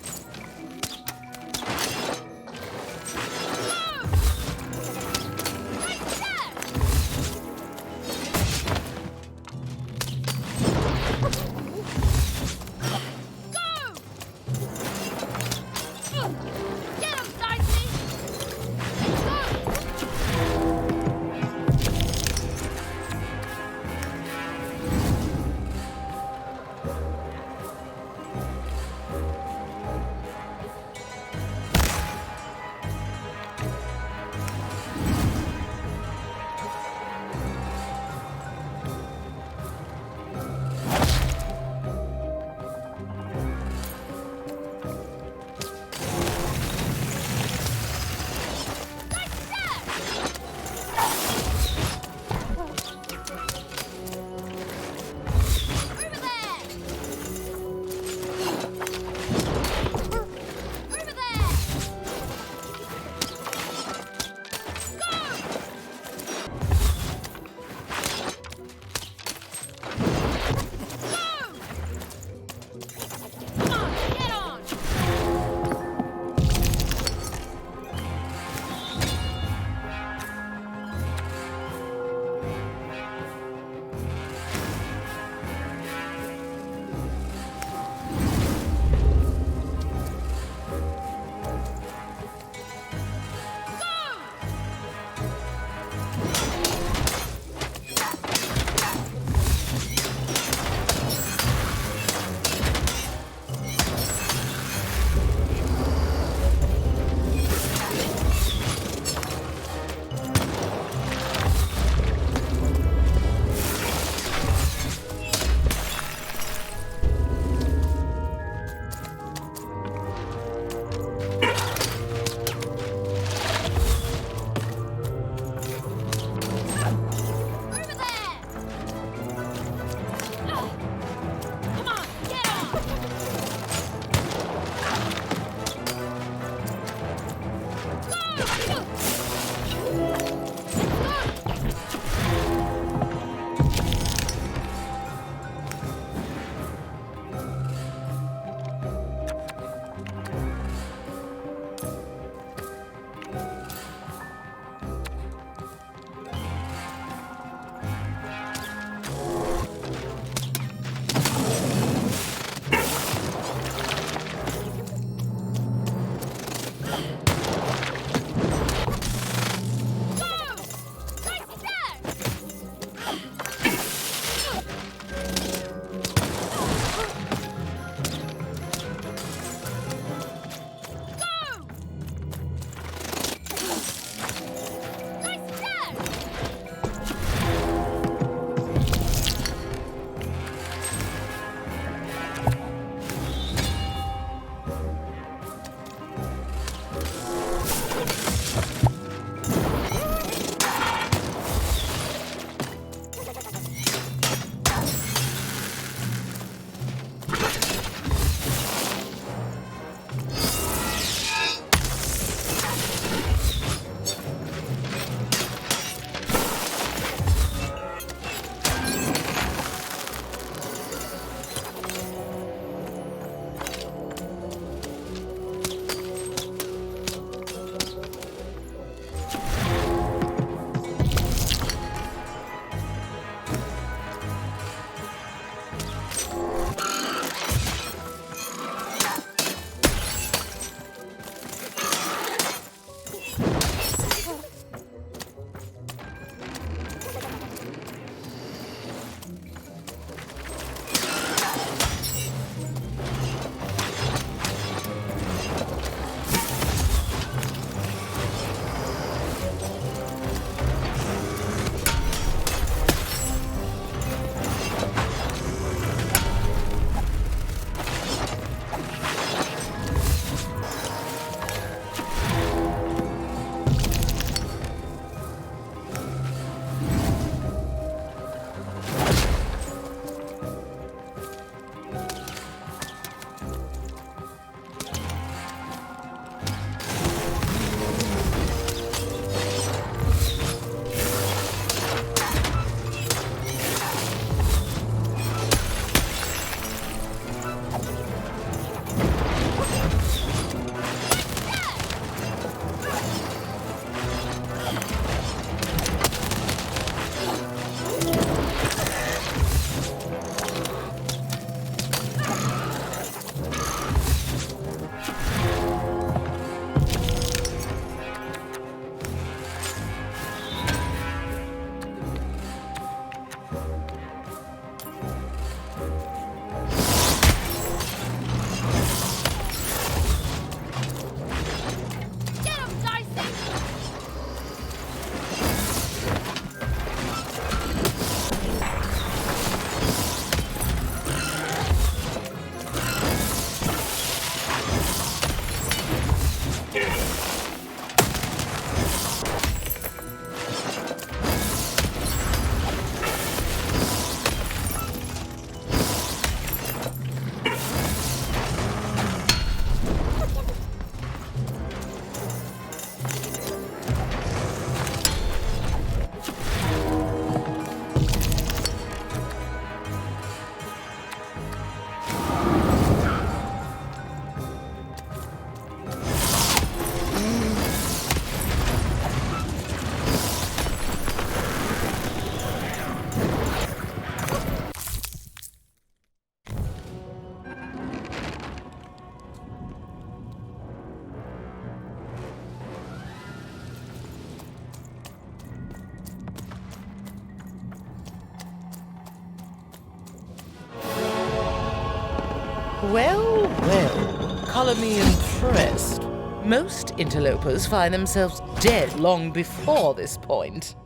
Speaker 8: Well, well, color me impressed. Most interlopers find themselves dead long before this point.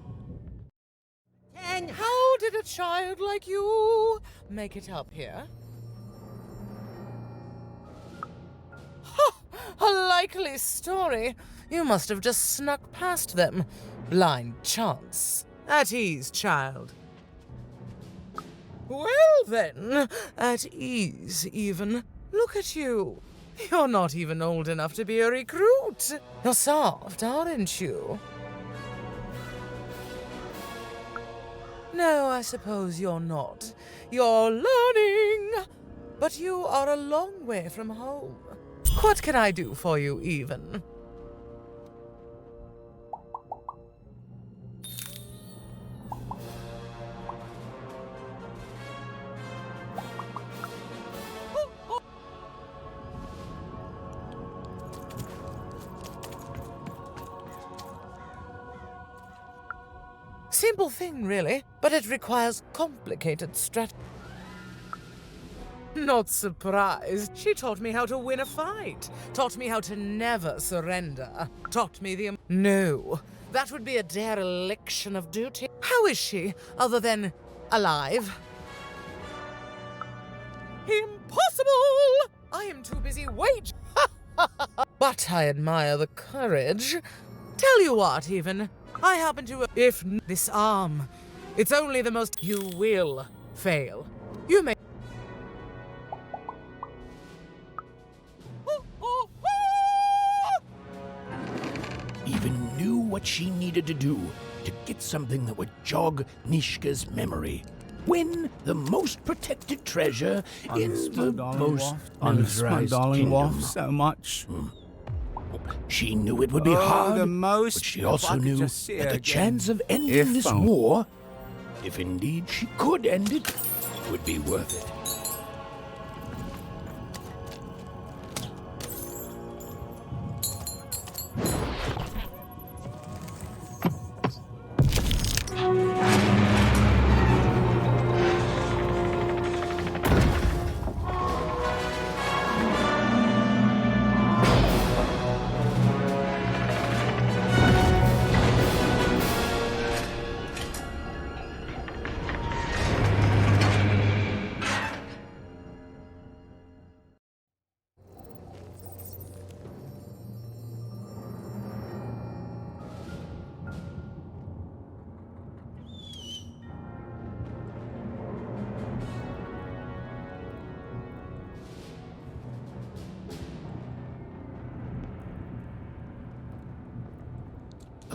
Speaker 8: And how did a child like you make it up here? Ha! A likely story. You must have just snuck past them. Blind chance. At ease, child. Well then, at ease even. Look at you. You're not even old enough to be a recruit. You're soft, aren't you? No, I suppose you're not. You're learning. But you are a long way from home. What can I do for you, even? Simple thing, really, but it requires complicated strategy. Not surprised. She taught me how to win a fight. Taught me how to never surrender. Taught me the... No, that would be a dereliction of duty. How is she, other than alive? Impossible! I am too busy waiting. But I admire the courage. Tell you what, even. I happen to... If this arm, it's only the most... You will fail. You may...
Speaker 4: Even knew what she needed to do to get something that would jog Nishka's memory. Win the most protected treasure in the most militarized kingdom.
Speaker 10: So much.
Speaker 4: She knew it would be hard, but she also knew that the chance of ending this war, if indeed she could end it, would be worth it.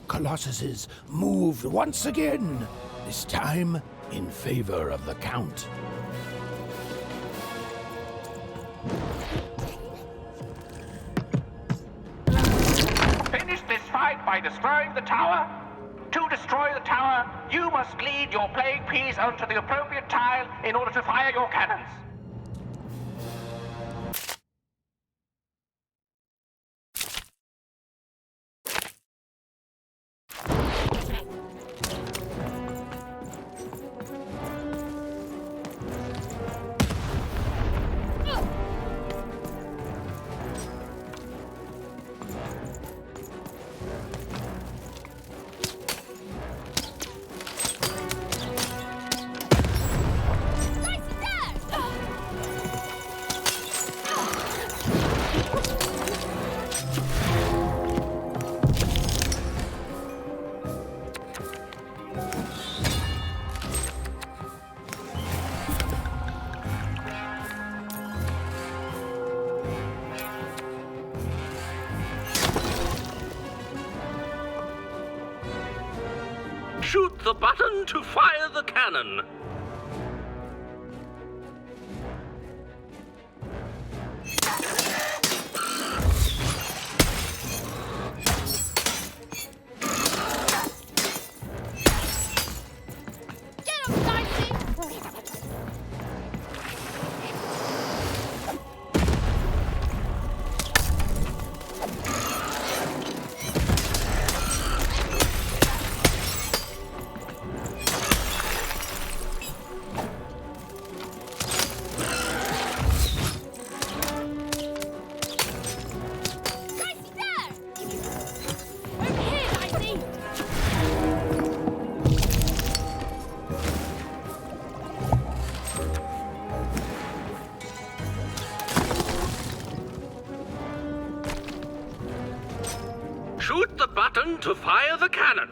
Speaker 4: Colossuses moved once again, this time in favor of the Count.
Speaker 7: Finish this fight by destroying the tower. To destroy the tower, you must lead your playing piece onto the appropriate tile in order to fire your cannons.
Speaker 12: Shoot the button to fire the cannon. fire the cannon.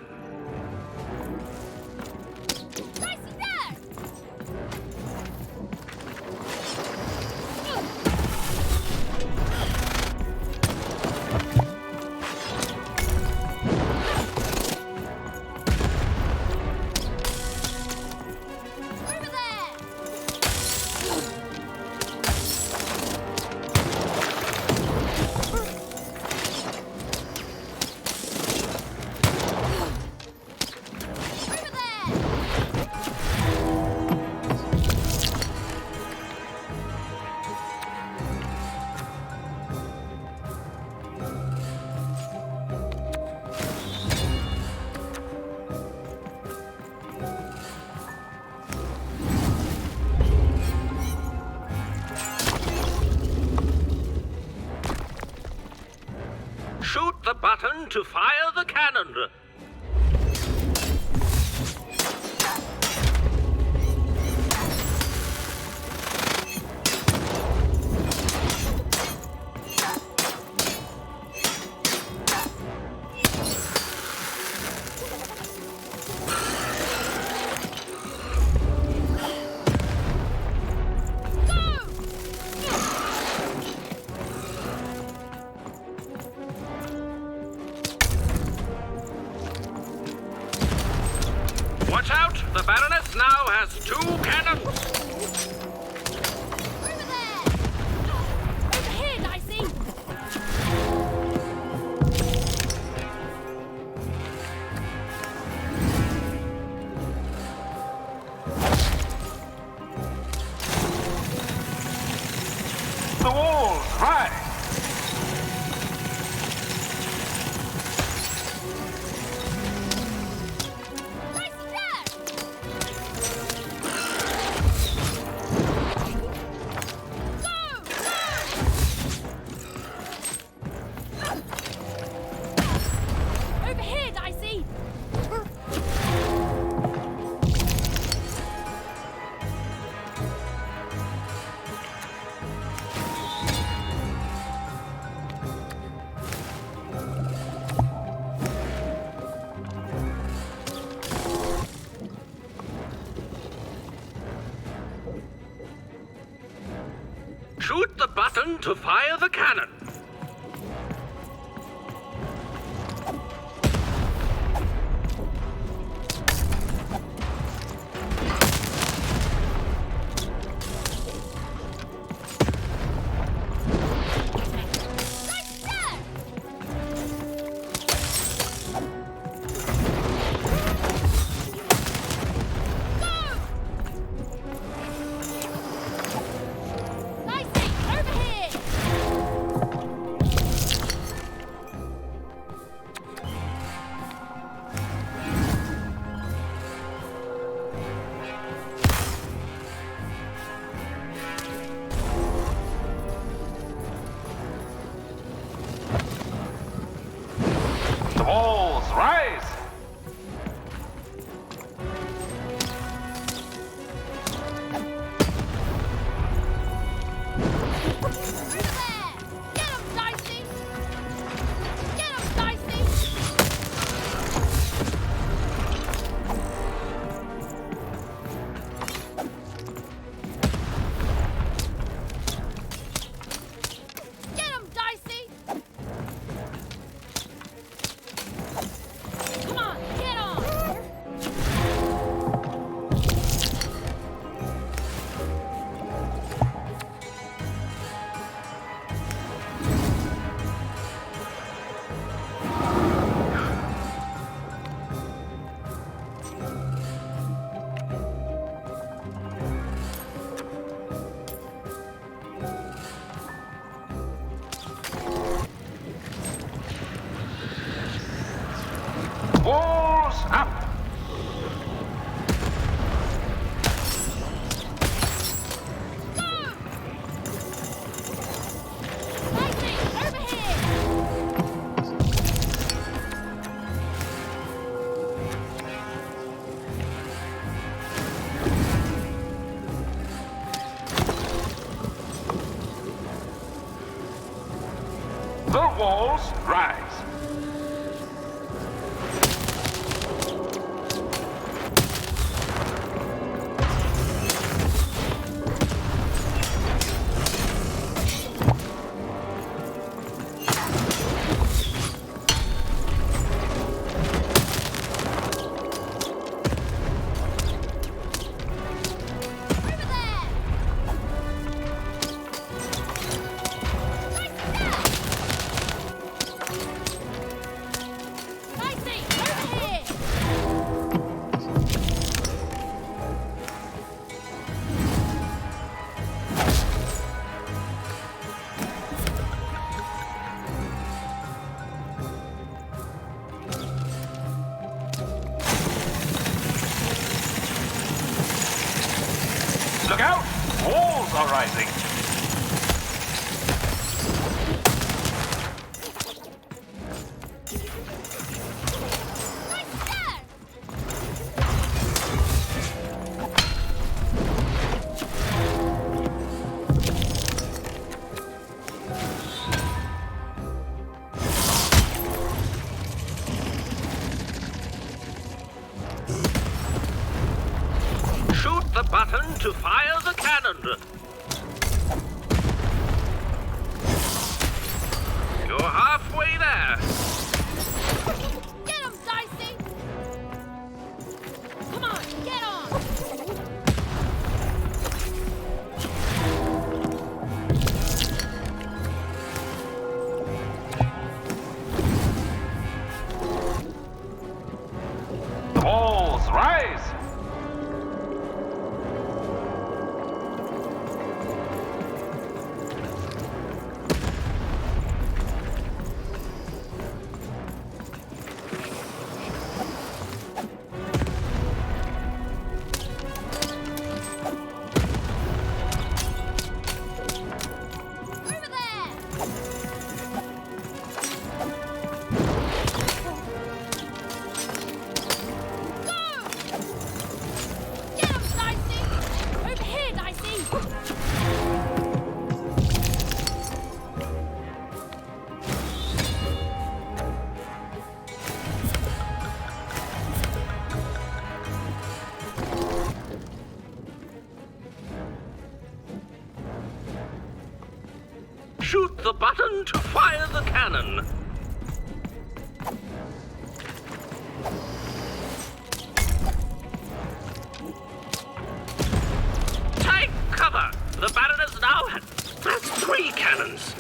Speaker 12: Shoot the button to fire the cannon. Watch out! The Baroness now has 2 cannons!
Speaker 2: Over there! Over here, Dicey!
Speaker 12: The walls rise!
Speaker 2: Over here, Dicey!
Speaker 12: Shoot the button to fire the cannon. The walls rise! Walls up! The walls rise. walls are rising. Shoot the button to fire the cannon. You're halfway there.
Speaker 2: Get him, Dicey! Come on, get on!
Speaker 12: The walls rise.
Speaker 2: Get him, Dicey! Over here, Dicey!
Speaker 12: Shoot the button to fire the cannon. Take cover! The Baroness now has... That's 3 cannons.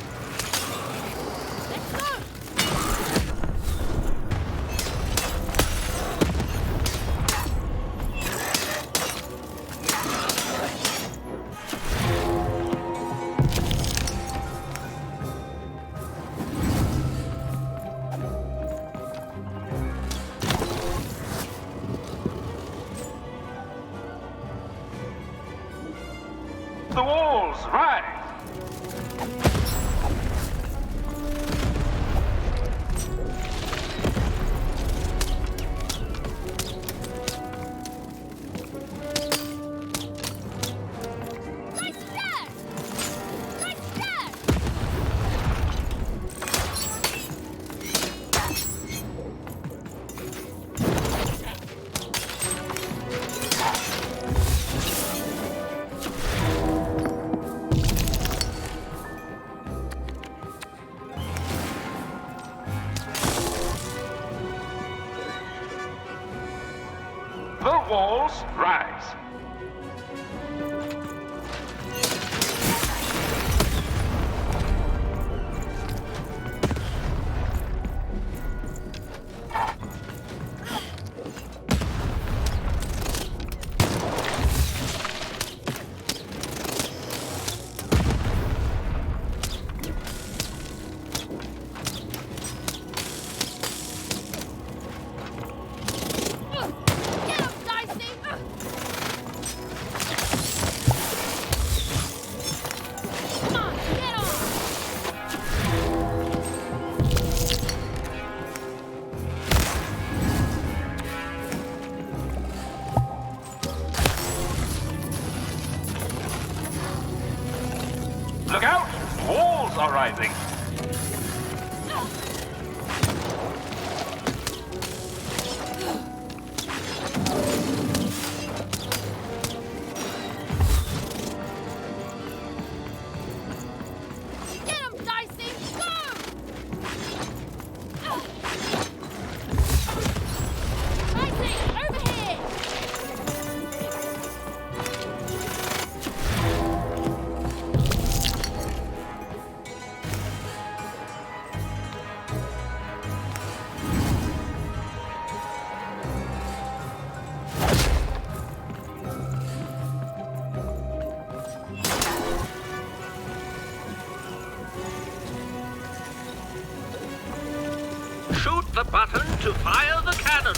Speaker 12: The walls rise. The walls rise. Look out! Walls are rising.
Speaker 2: Get him, Dicey! Go! Dicey, over here!
Speaker 12: Shoot the button to fire the cannon.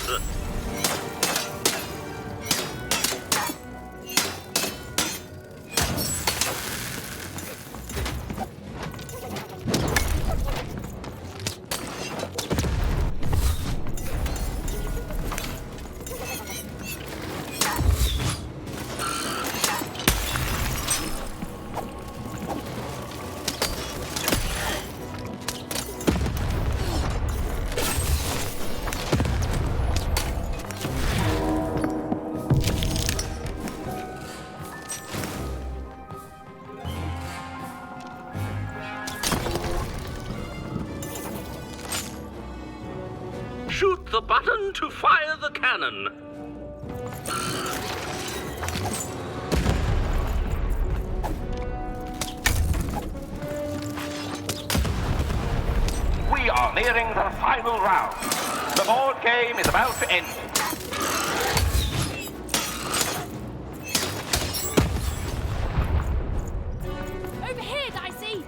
Speaker 12: cannon.
Speaker 6: We are nearing the final round. The board game is about to end.
Speaker 2: Over here, Dicey!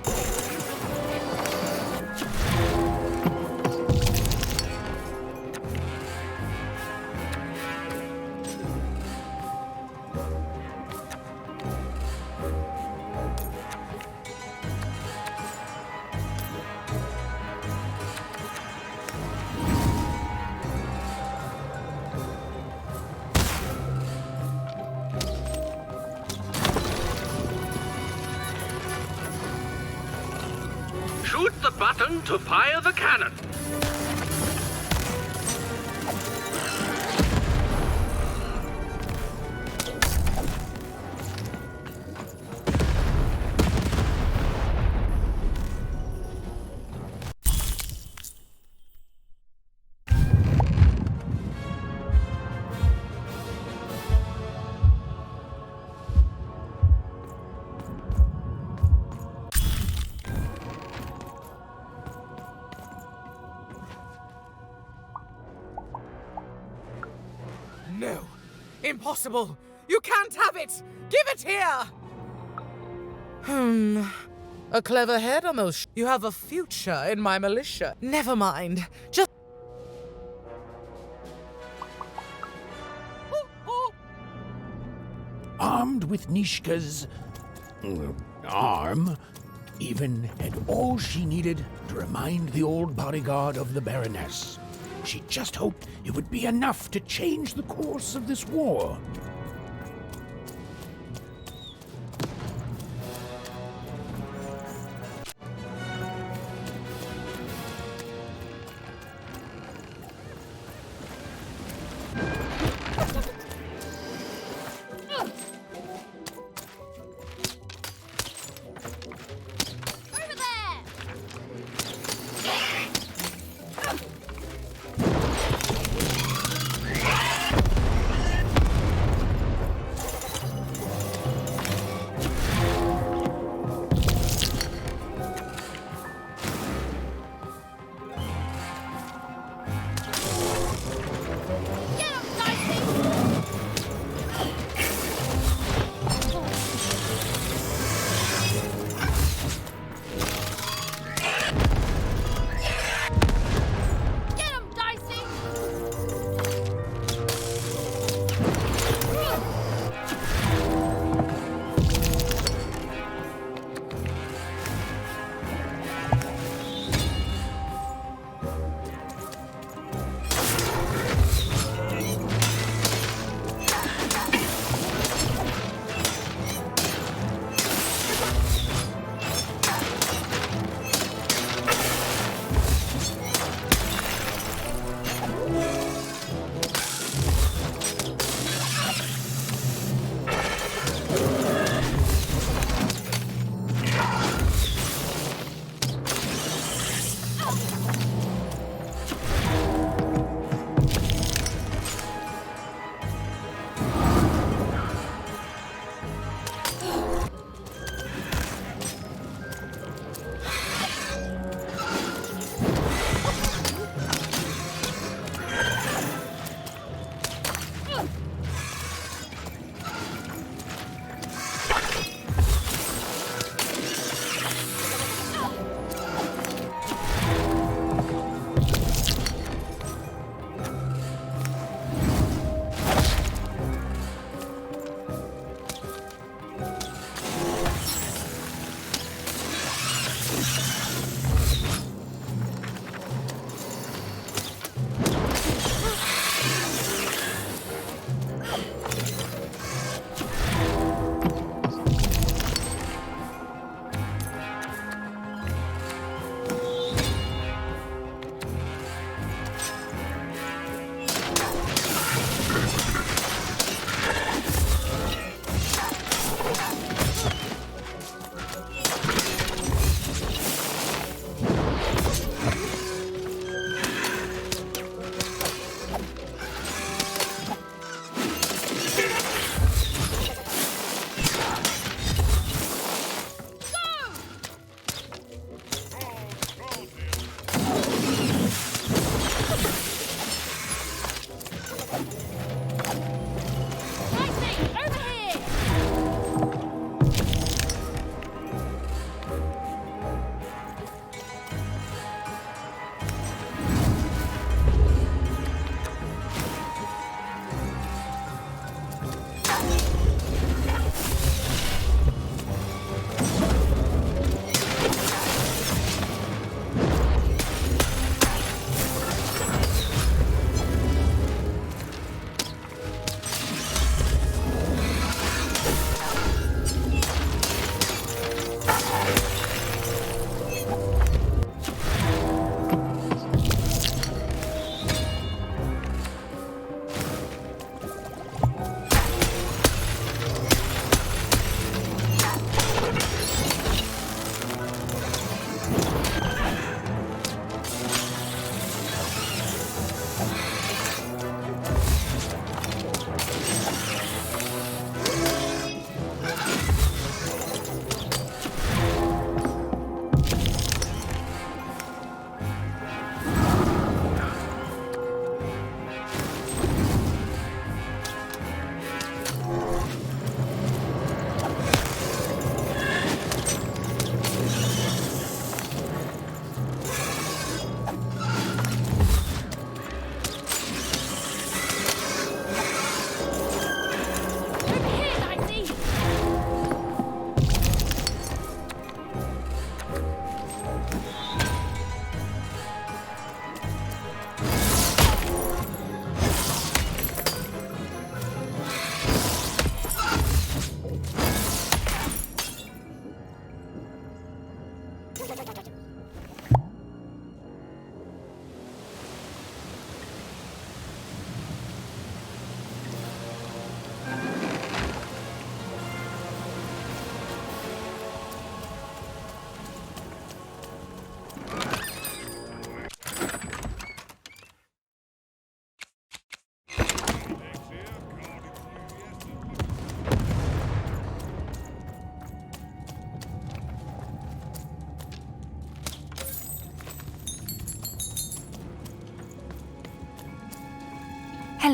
Speaker 12: Shoot the button to fire the cannon.
Speaker 8: No! Impossible! You can't have it! Give it here! A clever head on those. You have a future in my militia. Never mind. Just.
Speaker 4: Armed with Nishka's arm, Even had all she needed to remind the old bodyguard of the Baroness. She just hoped it would be enough to change the course of this war.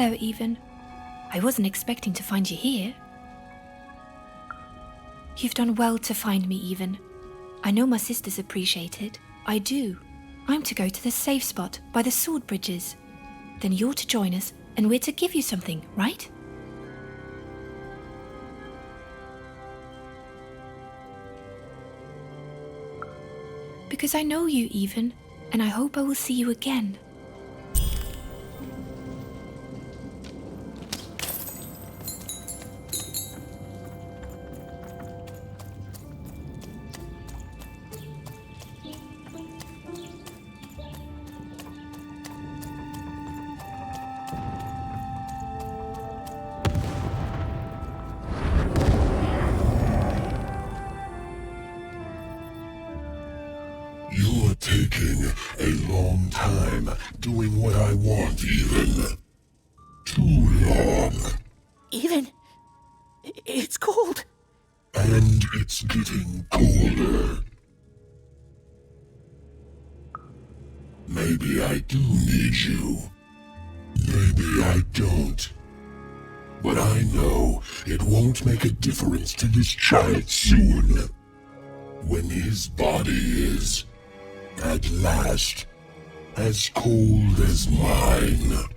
Speaker 16: Hello, Even. I wasn't expecting to find you here. You've done well to find me, Even. I know my sisters appreciate it. I do. I'm to go to the safe spot by the sword bridges. Then you're to join us, and we're to give you something, right? Because I know you, Even, and I hope I will see you again.
Speaker 4: You're taking a long time doing what I want, Even. Too long.
Speaker 9: Even, it's cold.
Speaker 4: And it's getting colder. Maybe I do need you. Maybe I don't. But I know it won't make a difference to this child soon. When his body is, at last, as cold as mine.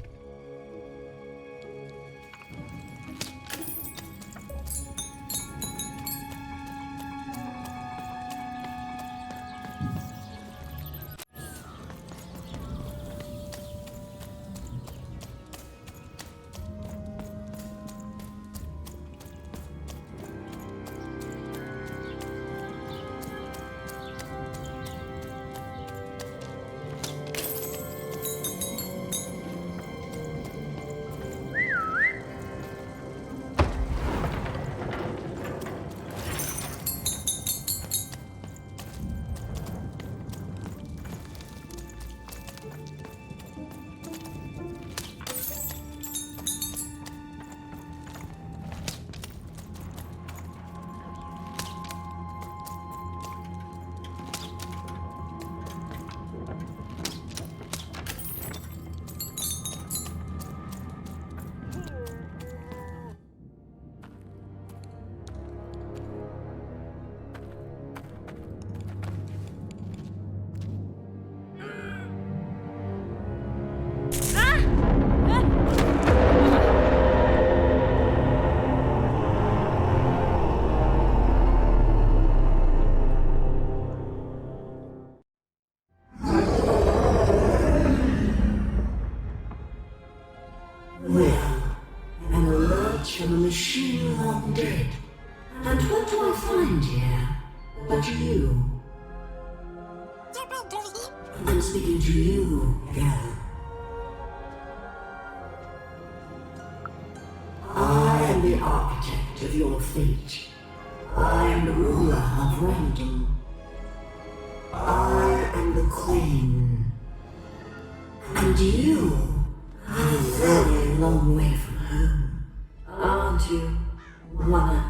Speaker 10: An alert from a machine long dead. And what do I find here but you? I'm speaking to you, girl. I am the architect of your fate. I am the ruler of random. I am the queen. And you are a very long way from home, aren't you, Mother?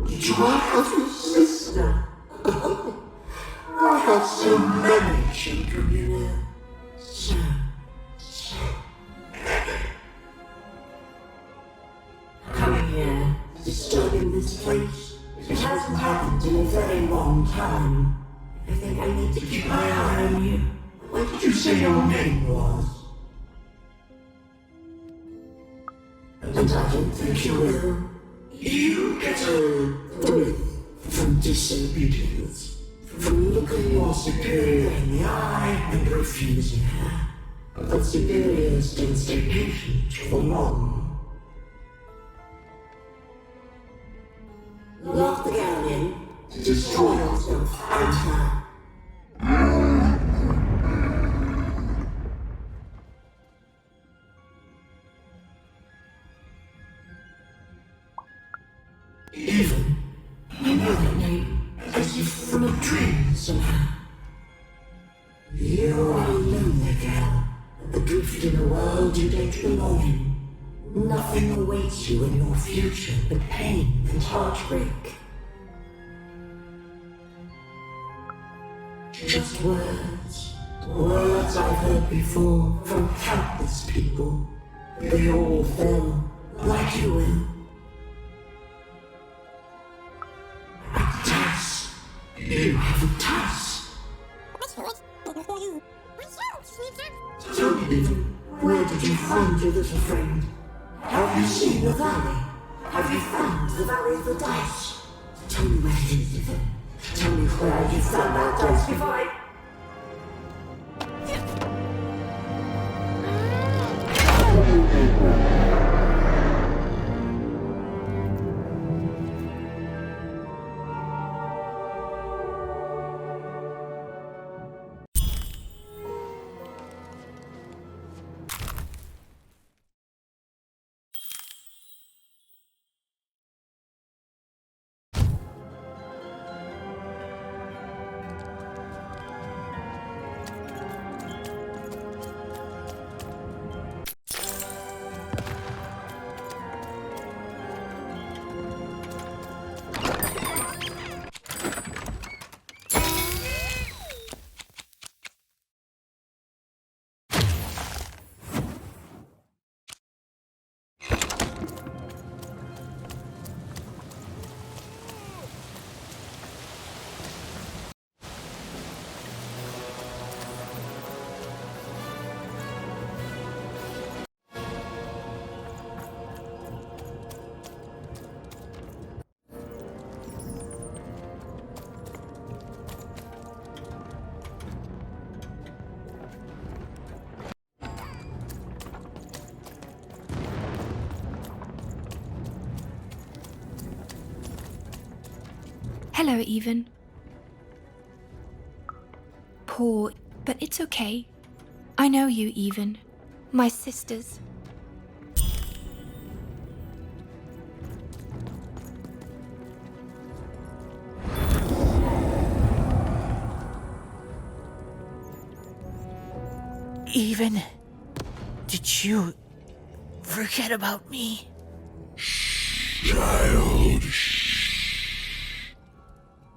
Speaker 10: Do I have a sister? I have so many children, you know. So many. Coming here, disturbing this place, it hasn't happened in a very long time. I think I need to keep my eye on you. What did you say your name was? And I don't think you will. You get a thrill from disobedience, from looking your superior in the eye and refusing her. But superiors don't stay patient for long. Lock the girl in, destroy yourself and her. Even, you know that name as if from a dream somehow. You are a lonely girl, adrift in a world you don't belong in. Nothing awaits you in your future but pain and heartbreak. Just words, as I've heard before from countless people. They all fell, like you will. A task. You have a task. Tell me, Ethan, where did you find your little friend? Have you seen the valley? Have you found the Valley of the Dice? Tell me where it is, Ethan. Tell me where you found that dice before I...
Speaker 16: Hello, Even. Poor, but it's okay. I know you, Even. My sisters.
Speaker 9: Even, did you forget about me?
Speaker 4: Child,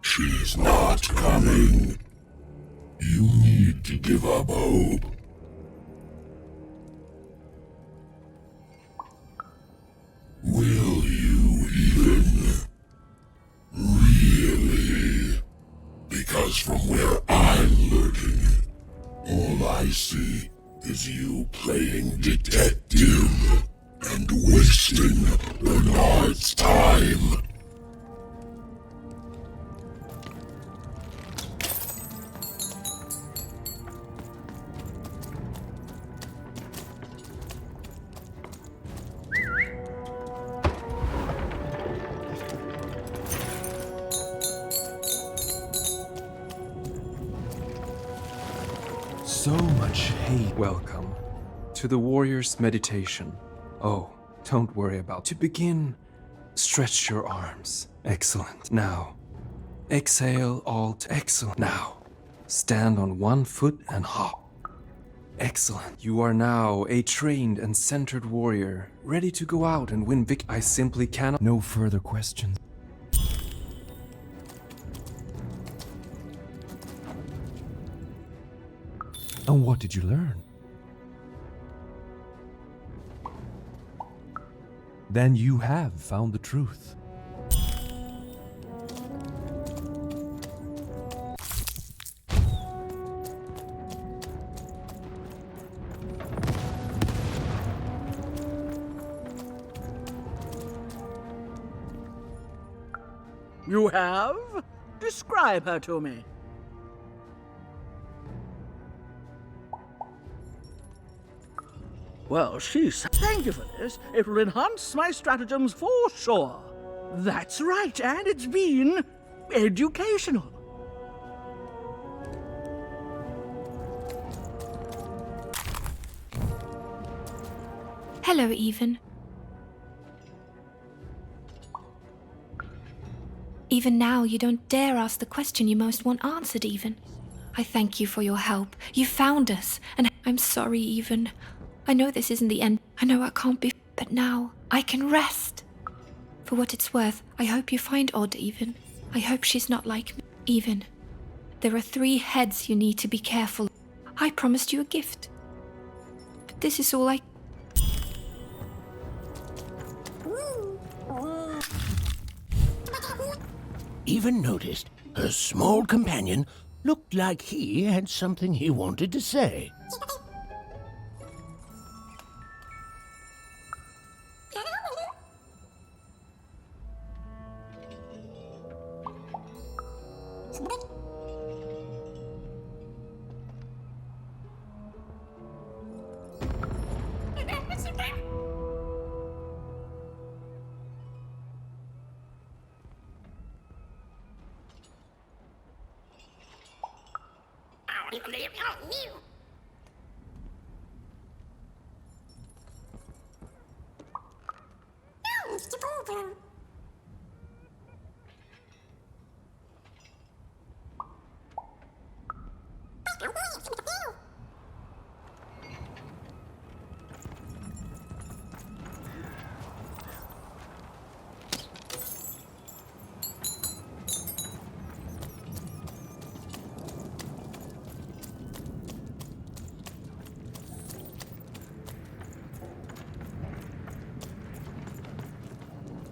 Speaker 4: she's not coming. You need to give up hope. Will you even? Really? Because from where I'm lurking, all I see is you playing detective and wasting Bernard's time.
Speaker 3: So much hate. Welcome to the warrior's meditation. Oh, don't worry about it. To begin, stretch your arms. Excellent. Now, exhale all. Excellent. Now, stand on one foot and hop. Excellent. You are now a trained and centered warrior, ready to go out and win victory. I simply cannot. No further questions. And what did you learn? Then you have found the truth.
Speaker 13: You have? Describe her to me. Well, thank you for this. It will enhance my stratagems for sure. That's right, and it's been educational.
Speaker 16: Hello, Even. Even now, you don't dare ask the question you most want answered, Even. I thank you for your help. You found us, and I'm sorry, Even. I know this isn't the end. I know I can't be, but now I can rest. For what it's worth, I hope you find Odd, Even. I hope she's not like me. Even. There are 3 heads you need to be careful. I promised you a gift. But this is all I...
Speaker 4: Even noticed her small companion looked like he had something he wanted to say.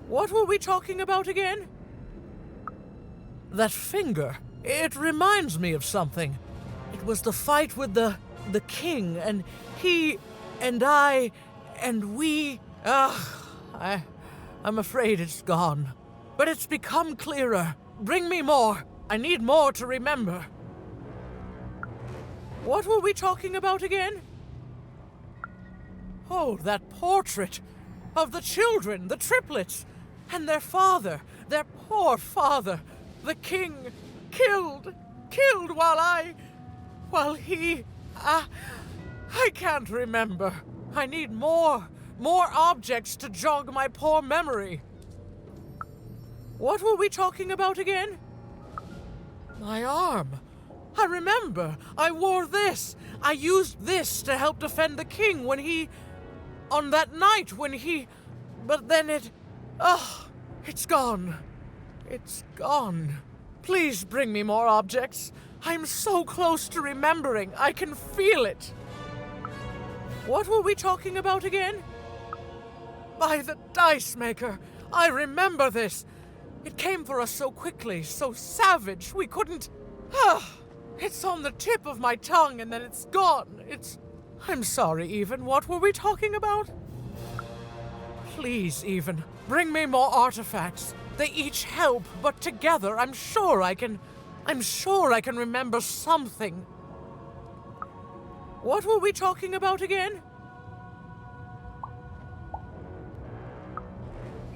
Speaker 8: What were we talking about again? That finger. It reminds me of something. It was the fight with the king, and he, and I, and we... I'm afraid it's gone. But it's become clearer. Bring me more. I need more to remember. What were we talking about again? Oh, that portrait of the children, the triplets, and their father, their poor father, the king, killed while he... I can't remember. I need more objects to jog my poor memory. What were we talking about again? My arm. I remember. I wore this. I used this to help defend the king when he... on that night when he... But then it... it's gone. It's gone. Please bring me more objects. I'm so close to remembering. I can feel it. What were we talking about again? By the dice maker. I remember this. It came for us so quickly, so savage. We couldn't... It's on the tip of my tongue and then it's gone. I'm sorry, Even. What were we talking about? Please, Even, bring me more artifacts. They each help, but together I'm sure I can remember something. What were we talking about again?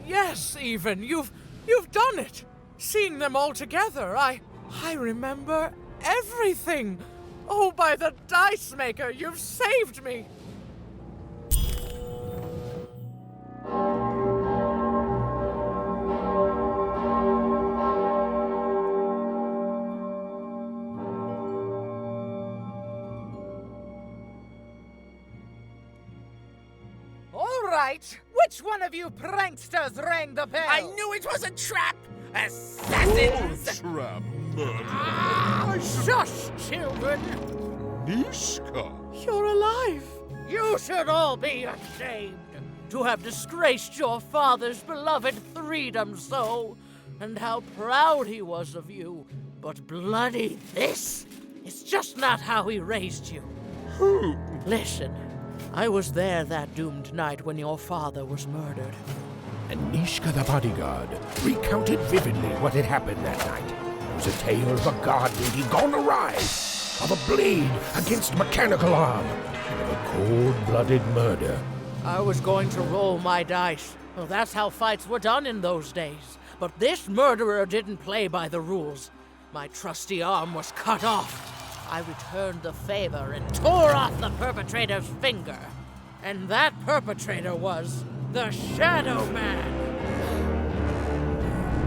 Speaker 8: Yes, Even, you've done it. Seeing them all together, I remember everything. Oh, by the dice maker, you've saved me.
Speaker 11: Which one of you pranksters rang the bell?
Speaker 15: I knew it was a trap! Assassins!
Speaker 18: Trap,
Speaker 11: Shush, children!
Speaker 18: Nishka!
Speaker 11: You're alive! You should all be ashamed to have disgraced your father's beloved freedom so, and how proud he was of you. But bloody this is just not how he raised you.
Speaker 18: Who?
Speaker 11: Listen. I was there that doomed night when your father was murdered.
Speaker 4: And Nishka the bodyguard recounted vividly what had happened that night. It was a tale of a guard lady gone awry, of a blade against mechanical arm, and of a cold-blooded murder.
Speaker 11: I was going to roll my dice. Well, that's how fights were done in those days. But this murderer didn't play by the rules. My trusty arm was cut off. I returned the favor and tore off the perpetrator's finger. And that perpetrator was the Shadow Man.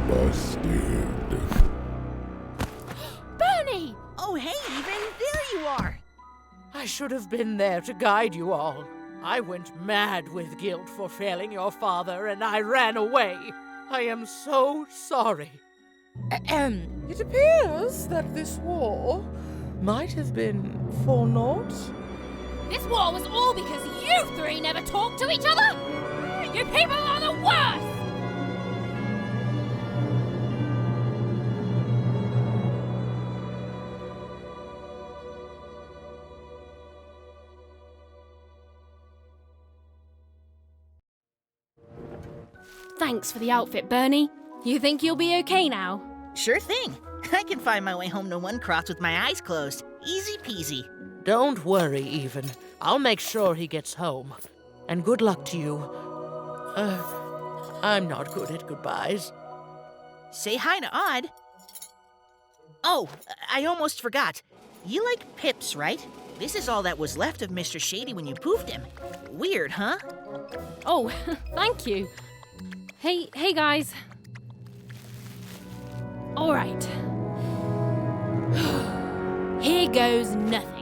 Speaker 18: Busted.
Speaker 2: Bernie!
Speaker 20: Oh, hey, Even, there you are.
Speaker 11: I should have been there to guide you all. I went mad with guilt for failing your father, and I ran away. I am so sorry.
Speaker 8: It appears that this war might have been for naught.
Speaker 2: This war was all because you three never talked to each other! You people are the worst!
Speaker 14: Thanks for the outfit, Bernie. You think you'll be okay now?
Speaker 9: Sure thing. I can find my way home to one cross with my eyes closed. Easy peasy.
Speaker 11: Don't worry, Even. I'll make sure he gets home. And good luck to you. I'm not good at goodbyes.
Speaker 9: Say hi to Odd. Oh, I almost forgot. You like pips, right? This is all that was left of Mr. Shady when you poofed him. Weird, huh?
Speaker 14: Oh, thank you. Hey guys. All right. Here goes nothing.